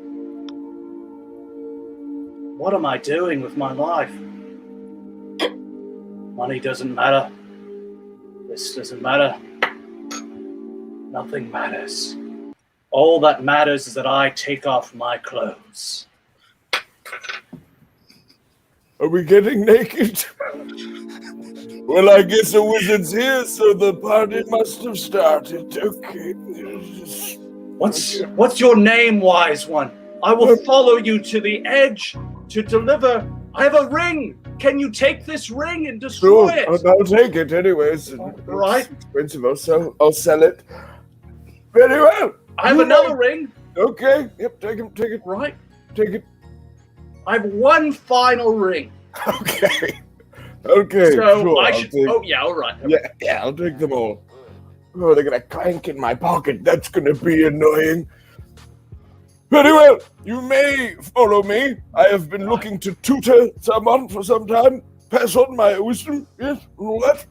What am I doing with my life? Money doesn't matter. This doesn't matter. Nothing matters. All that matters is that I take off my clothes. Are we getting naked? Well, I guess a wizard's here, so the party must have started. Okay. What's your name, wise one? I will follow you to the edge to deliver. I have a ring. Can you take this ring and destroy it? I'll take it anyways. Right. It's expensive. I'll sell it. Very well. I have another ring. Okay. Yep. Take it. Right. Take it. I have one final ring. Okay. Okay. So sure, I should. Oh yeah. All right. Yeah. I'll take them all. Oh, they're gonna clank in my pocket. That's gonna be annoying. Very well. You may follow me. I have been looking to tutor someone for some time. Pass on my wisdom. Yes, and all that.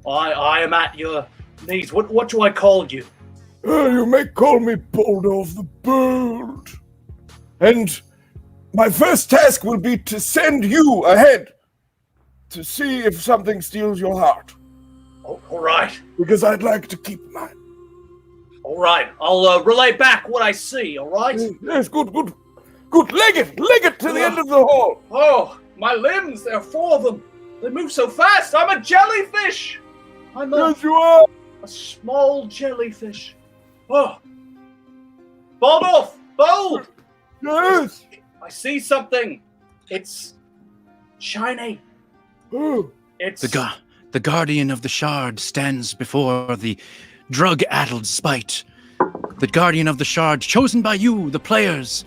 I am at your knees. What do I call you? You may call me Boldorf the Bold. And my first task will be to send you ahead to see if something steals your heart. Oh, all right. Because I'd like to keep mine. All right. I'll relay back what I see. All right. Yes, good. Leg it to the end of the hall. Oh, my limbs. There are 4 of them. They move so fast. I'm a jellyfish. Yes, you are. A small jellyfish. Oh. Boldorf! Bold! Yes. I see something. It's shiny. Oh. It's The guardian of the shard stands before the drug-addled spite. The guardian of the shard, chosen by you, the players,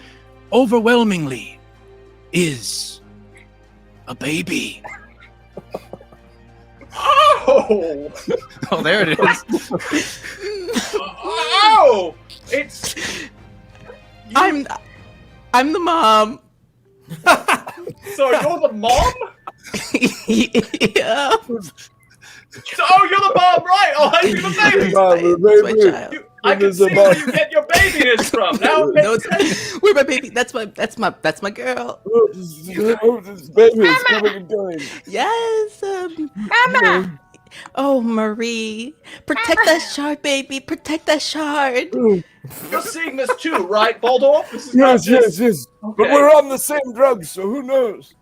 overwhelmingly, is a baby. Oh! Oh, there it is. Oh! It's... I'm the mom. So you're the mom? Yeah. Oh, you're the mom, right? Oh, I see the baby. It's my child. I can see where you get your babiness from. Now it No, makes sense. where my baby? That's my girl. This baby is coming and going. Yes. Mama! Oh, Marie, protect that shard, baby. Protect that shard. You're seeing this too, right, Boldorf? This is Yes. Okay. But we're on the same drugs, so who knows?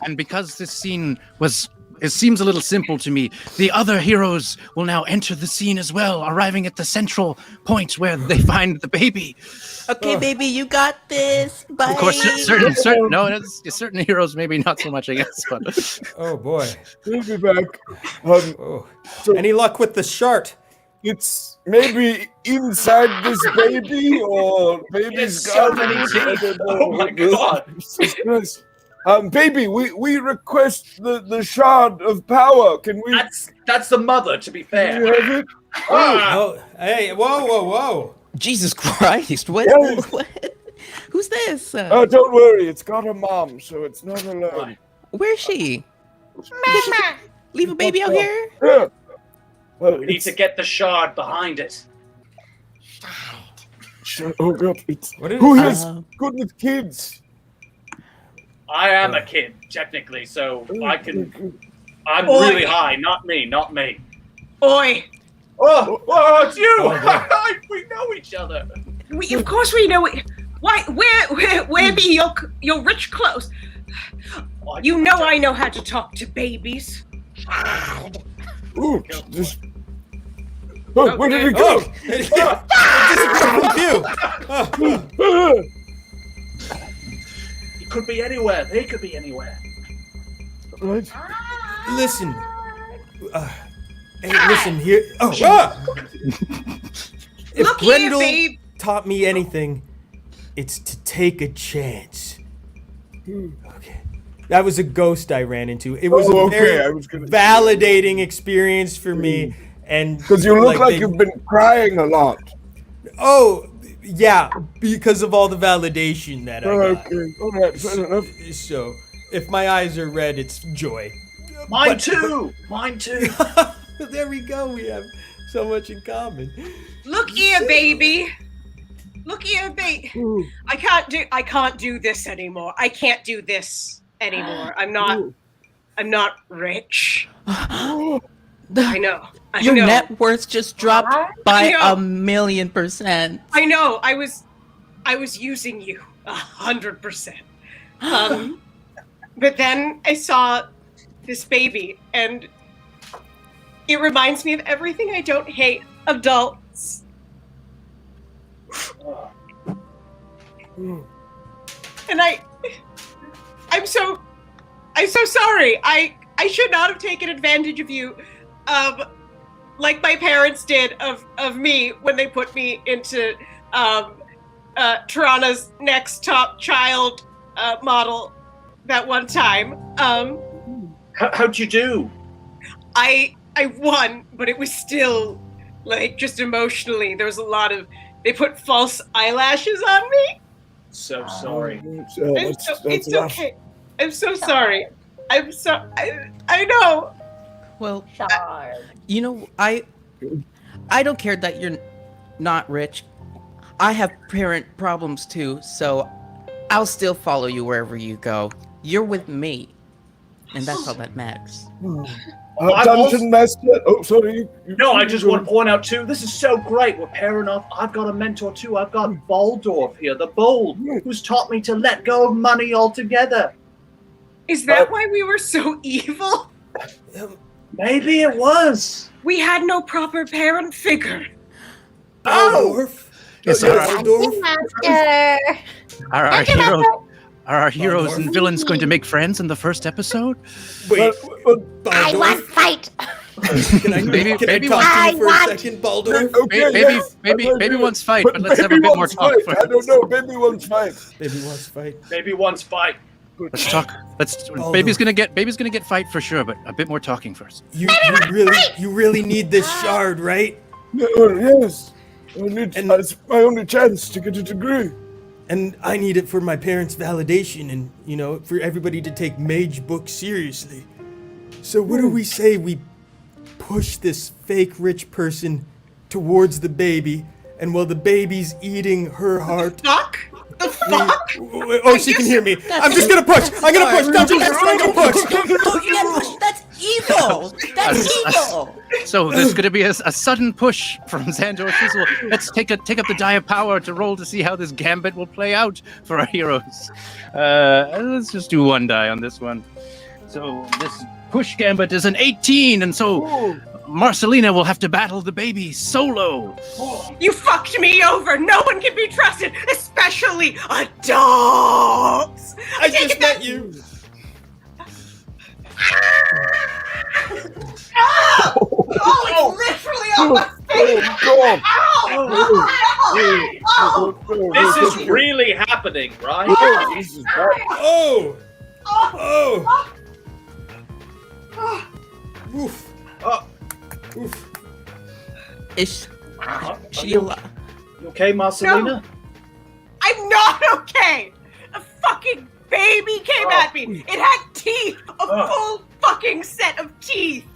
And because this scene it seems a little simple to me, the other heroes will now enter the scene as well, arriving at the central point where they find the baby. Okay, baby, you got this. Bye. Of course, certain heroes maybe not so much, I guess. But Oh boy. He'll be back. Oh. Any luck with the shart? It's maybe inside this baby or baby's It's so garden. many I teeth. don't know. Oh my God. Jesus Christ. Baby, we request the shard of power. Can we That's the mother, to be fair. have it? Ah! Oh, hey, whoa. Jesus Christ! What? Yes. What? Who's this? Don't worry, it's got a mom, so it's not alone. Right. Where's she? Mama! Leave a baby out here? Yeah. Well, We need to get the shard behind it. Oh God, it's What is who it? is good with kids? I am a kid, technically, so I can... I'm Oi. really high. Not me. Oi! Oh, it's you! Oh, We know each other. Of course we know it. Why? Where be your rich clothes? You know I know how to talk to babies. Ooh, just. Oh, where did it go? Oh, it disappeared from view. He could be anywhere. They could be anywhere. Right. Listen. Hey, listen here. Oh, ah! If Look here, Grendel babe. taught me anything, it's to take a chance. Okay. That was a ghost I ran into. It was a very validating experience for me. And because you look like you've been crying a lot. Oh, yeah, because of all the validation that I got. Okay, all right, fair enough. So, if my eyes are red, it's joy. Mine too. Mine too. There we go. We have so much in common. Look here, baby. Look here, baby. I can't do this anymore. I can't do this anymore. I'm not rich. I know. Your net worth just dropped by 1,000,000%. I know. I was using you 100%. But then I saw this baby, and it reminds me of everything I don't hate. Adults. And I'm so sorry. I should not have taken advantage of you, like my parents did of me when they put me into Tirana's next top child model that one time. How'd you do? I won, but it was still like just emotionally. There was a lot of they put false eyelashes on me. So sorry. It's okay. I'm so sorry. I know. Well, you know, I don't care that you're not rich. I have parent problems too, so I'll still follow you wherever you go. You're with me, and that's all that matters. Dungeon Master. Oh, sorry. No, I just want to point out too. This is so great. We're pairing off. I've got a mentor too. I've got Baldorf here, the Bold, who's taught me to let go of money altogether. Is that why we were so evil? Maybe it was. We had no proper parent figure. Baldorf? Yes, are our heroes and villains going to make friends in the first episode? Wait, I want fight. Can I talk to you for a second, Baldorf? Okay, Baby wants fight, but let's have a bit more talk first. I don't know. Baby wants fight. Baby wants fight. Let's talk. Baby's gonna get fight for sure, but a bit more talking first. You really need this shard, right? Yes. It's my only chance to get a degree. And I need it for my parents' validation and, you know, for everybody to take Mage Book seriously. So what do we say we push this fake rich person towards the baby, and while the baby's eating her heart... The fuck? Oh, she can hear me. I'm just gonna push. I'm gonna push. Dungeon Master, I'm gonna push. Oh, you can't push. That's evil. That's evil. So there's going to be a sudden push from Xandor Fizzle. Let's take up the die of power to roll to see how this gambit will play out for our heroes. Let's just do one die on this one. So this push gambit is an 18, and so Marcelina will have to battle the baby solo. You fucked me over. No one can be trusted, especially adults. I just met you. Oh, it's literally on my face. This is really happening, right? Oh! Oof. Oof. Is she alive? You okay, Marcelina? No. I'm not okay. A fucking baby came at me. It had teeth. A full fucking set of teeth.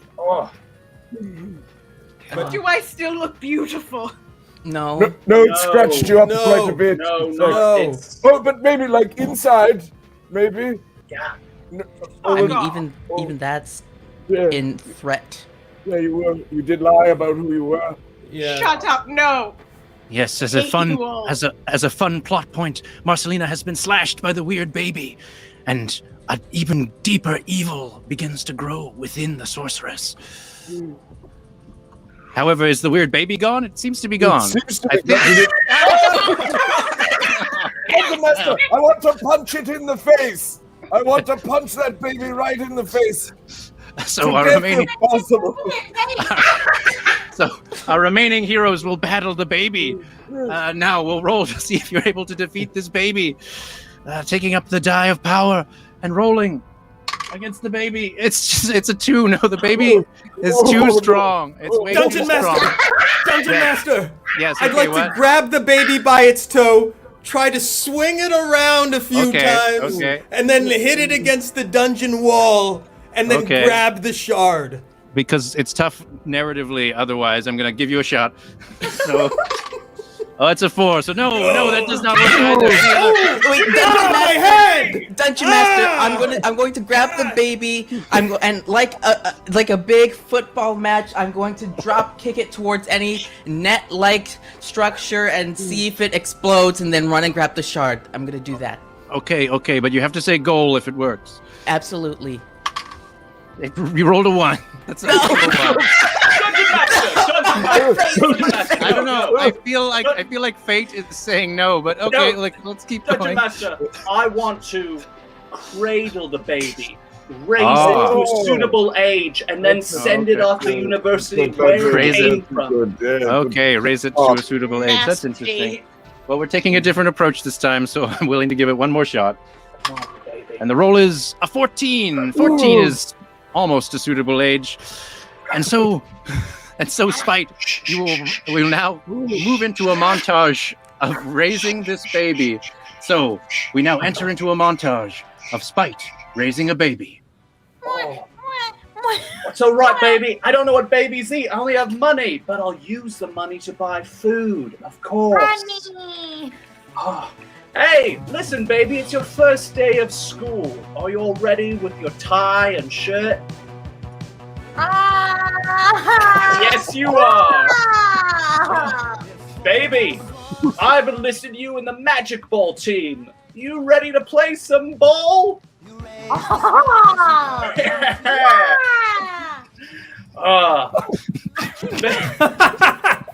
But do I still look beautiful? No. No, it scratched you up quite a bit. No. Oh, but maybe like inside, maybe. Yeah. I mean, even that's in threat. Yeah, you were. You did lie about who you were. Yeah. Shut up! No. Yes, as a fun plot point, Marcelina has been slashed by the weird baby, and an even deeper evil begins to grow within the sorceress. However, is the weird baby gone? It seems to be gone. Master, I want to punch it in the face. I want to punch that baby right in the face. So our remaining Possible. So our remaining heroes will battle the baby. Now we'll roll to see if you're able to defeat this baby. Taking up the die of power and rolling against the baby. It's a 2. No, the baby is too strong. It's way Dungeon too Master! strong. Dungeon Master! Yes, I'd okay, like what? to grab the baby by its toe, try to swing it around a few times, okay. and then hit it against the dungeon wall, and then Okay. grab the shard. Because it's tough narratively otherwise, I'm going to give you a shot. So, it's a 4. So no, that does not work either. Wait, My head! Dungeon Master, I'm going to grab the baby. And like a big football match, I'm going to drop kick it towards any net-like structure and see if it explodes, and then run and grab the shard. I'm gonna do that. Okay, but you have to say goal if it works. Absolutely. You rolled a 1. That's a 1. I don't know. I feel like fate is saying no, but okay, No. let's keep Dungeon going. Master, I want to cradle the baby, raise Oh. it to a suitable age, and then send it off to university where it Raise came it. from. Good, yeah. Okay, raise it to a suitable age. That's interesting. Well, we're taking a different approach this time, so I'm willing to give it one more shot. Come on, baby. And the roll is a 14. 14 is almost a suitable age. And so Spite, you will now move into a montage of raising this baby. So we now enter into a montage of Spite raising a baby. It's all right, baby. I don't know what babies eat. I only have money, but I'll use the money to buy food, of course. Honey. Oh. Hey, listen, baby. It's your first day of school. Are you all ready with your tie and shirt? Yes, you are. Baby, I've enlisted you in the magic ball team. You ready to play some ball?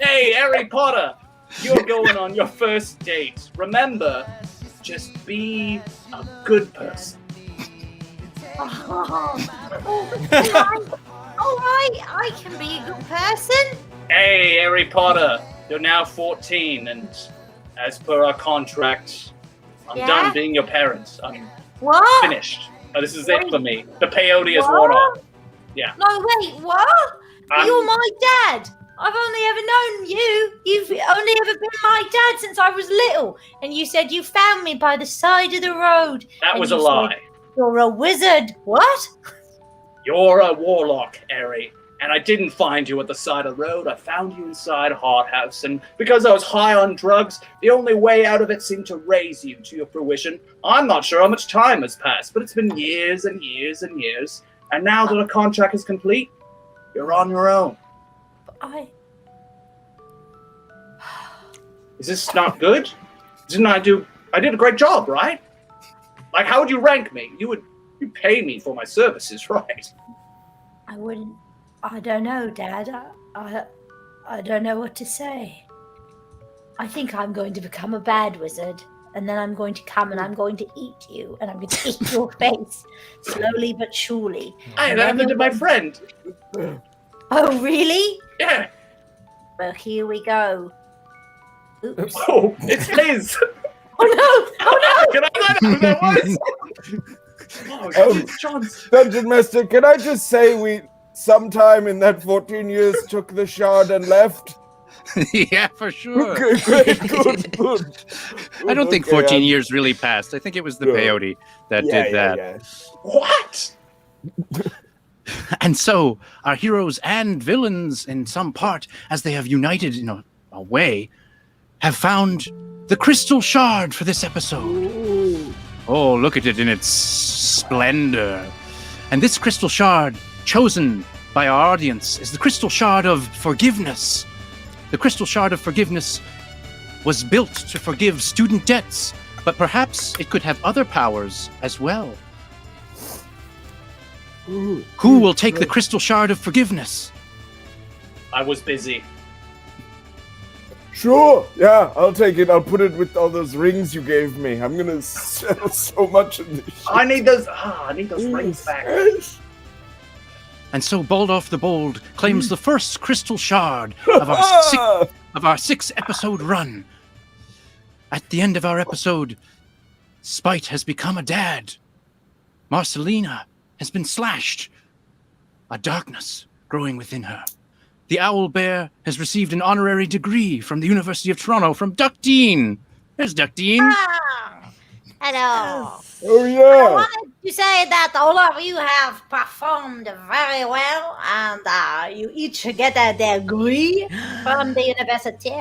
Hey, Harry Potter, you're going on your first date. Remember, just be a good person. All right, I can be a good person. Hey, Harry Potter, you're now 14, and as per our contract, I'm Yeah? done being your parent. I'm What? finished. This is it for me. The peyote is worn off. Yeah. No, wait, what? You're my dad. I've only ever known you. You've only ever been my dad since I was little. And you said you found me by the side of the road. That And was you a said, lie. You're a wizard. What? You're a warlock, Harry. And I didn't find you at the side of the road. I found you inside a hothouse. And because I was high on drugs, the only way out of it seemed to raise you to your fruition. I'm not sure how much time has passed, but it's been years and years and years. And now that a contract is complete, you're on your own. Is this not good? I did a great job, right? Like, how would you rank me? You pay me for my services, right? I wouldn't. I don't know, Dad. I don't know what to say. I think I'm going to become a bad wizard, and then I'm going to come and I'm going to eat you, and I'm going to eat your face, slowly but surely. Hey, that happened to my friend. Oh, really? Yeah. Well, here we go. Oops. Oh, it's Liz. Oh no! Oh Can I find out who that was? Oh, it's Johnston. Dungeon Master, can I just say we sometime in that 14 years took the shard and left? Yeah, for sure. Okay, great, good. I don't think Okay, 14 years really passed. I think it was the Yeah. peyote that did that. Yeah. What? And so, our heroes and villains, in some part, as they have united in a way, have found the crystal shard for this episode. Oh, look at it in its splendor. And this crystal shard, chosen by our audience, is the crystal shard of forgiveness. The crystal shard of forgiveness was built to forgive student debts, but perhaps it could have other powers as well. Who will take the crystal shard of forgiveness? I was busy. Sure, yeah, I'll take it. I'll put it with all those rings you gave me. I'm gonna sell so much of this shit. I need those rings back. And so Baldorf the Bold claims the first crystal shard of our 6-episode run. At the end of our episode, Spite has become a dad. Marcelina has been slashed. A darkness growing within her. The owl bear has received an honorary degree from the University of Toronto from Duck Dean. There's Duck Dean. Hello. Oh I yeah. wanted to say that all of you have performed very well, and you each get a degree from the university.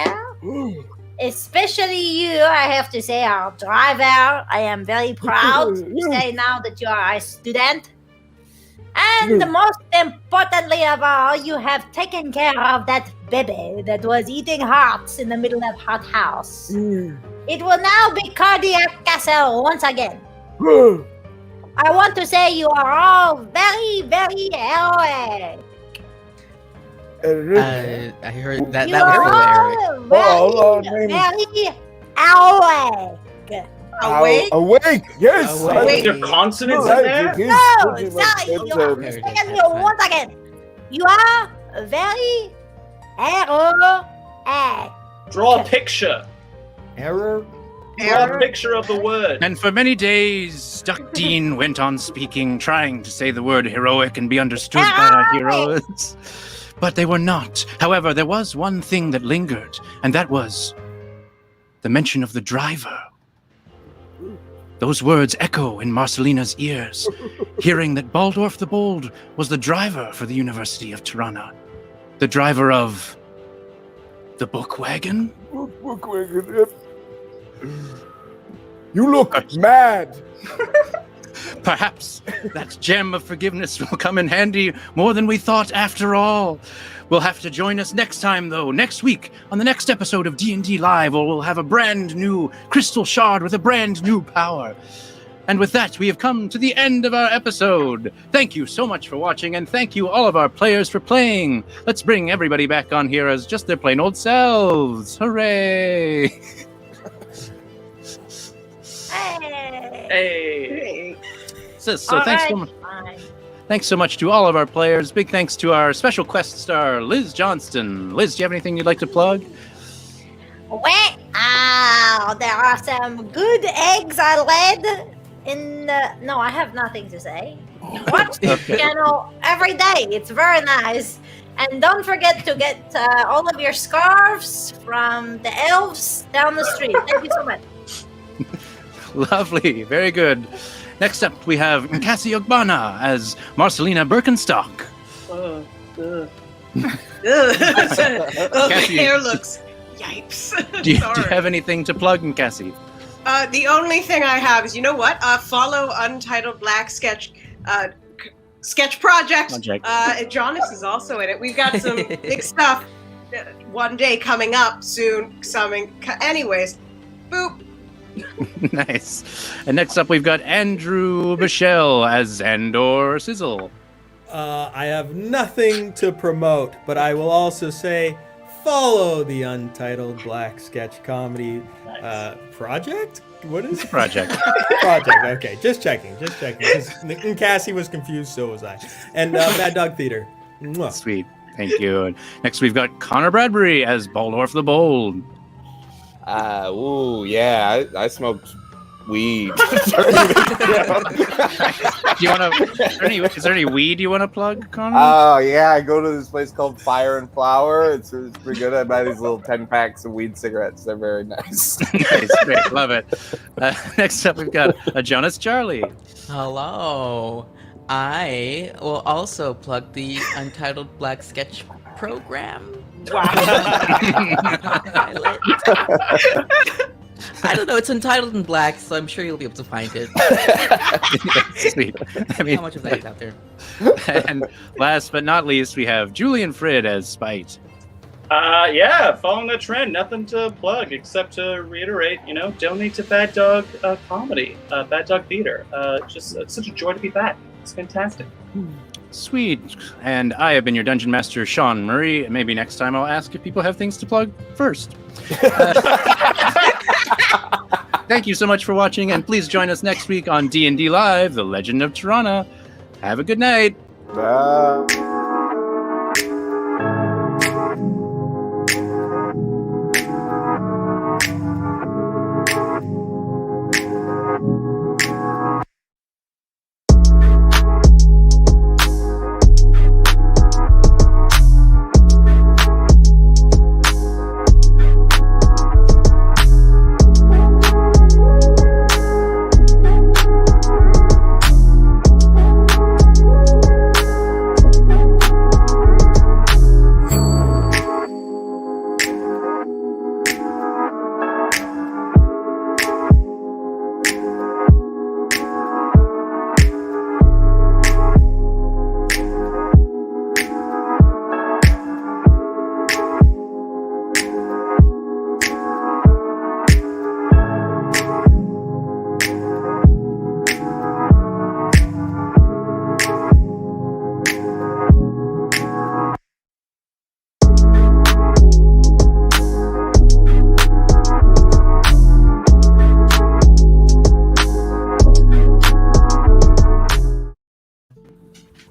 Especially you, I have to say, our driver. I am very proud to say now that you are a student. And most importantly of all, you have taken care of that baby that was eating hearts in the middle of hot house. It will now be cardiac castle once again. I want to say you are all very, very heroic. I heard that You was are for Eric. all very, very heroic. Awake. Yes. Wait, there are consonants in there? No, sorry, you are mistaken me once again. You are very heroic. Draw a picture. Error? Draw a picture of the word. And for many days, Duck Dean went on speaking, trying to say the word heroic and be understood by our heroes. But they were not. However, there was one thing that lingered, and that was the mention of the driver. Those words echo in Marcelina's ears, hearing that Baldorf the Bold was the driver for the University of Tirana. The driver of the book wagon? You look mad. Perhaps that gem of forgiveness will come in handy more than we thought after all. We'll have to join us next time, though, next week, on the next episode of D&D Live, where we'll have a brand new crystal shard with a brand new power. And with that, we have come to the end of our episode. Thank you so much for watching, and thank you all of our players for playing. Let's bring everybody back on here as just their plain old selves. Hooray! Hey. So thanks so much. Thanks so much to all of our players. Big thanks to our special quest star, Liz Johnston. Liz, do you have anything you'd like to plug? Well, there are some good eggs I laid in the... No, I have nothing to say. Watch the channel every day. It's very nice. And don't forget to get all of your scarves from the elves down the street. Thank you so much. Lovely. Very good. Next up, we have Nkasi Ogbonnah as Marcelina Birkenstock. The hair looks... Yipes. Do you have anything to plug, Nkasi? The only thing I have is, you know what? Follow Untitled Black Sketch Project. Ajahnis is also in it. We've got some big stuff one day coming up soon. Anyways, boop. Nice. And next up, we've got Andrew Bushell as Andor Sizzle. I have nothing to promote, but I will also say follow the Untitled Black Sketch Comedy project? What is it? Project. Project, okay. Just checking. Nkasi was confused, so was I. And Mad Dog Theater. Mwah. Sweet. Thank you. And next, we've got Conor Bradbury as Baldorf the Bold. I smoked weed. Do you want to? Is there any weed you want to plug, Conor? Oh yeah, I go to this place called Fire and Flower. It's pretty good. I buy these little 10 packs of weed cigarettes. They're very nice. Nice, great, love it. Next up, we've got Ajahnis Charley. Hello. I will also plug the Untitled Black Sketch program. Wow. I don't know. It's entitled in black, so I'm sure you'll be able to find it. Sweet. I mean, how much of that is out there? And last but not least, we have Julian Frid as Spite. Following the trend, nothing to plug except to reiterate, donate to Bad Dog Comedy, Bad Dog Theater. It's such a joy to be back. It's fantastic. Sweet. And I have been your Dungeon Master, Seann Murray. Maybe next time I'll ask if people have things to plug first. Thank you so much for watching, and please join us next week on D&D Live, The Legend of Tirana. Have a good night. Bye.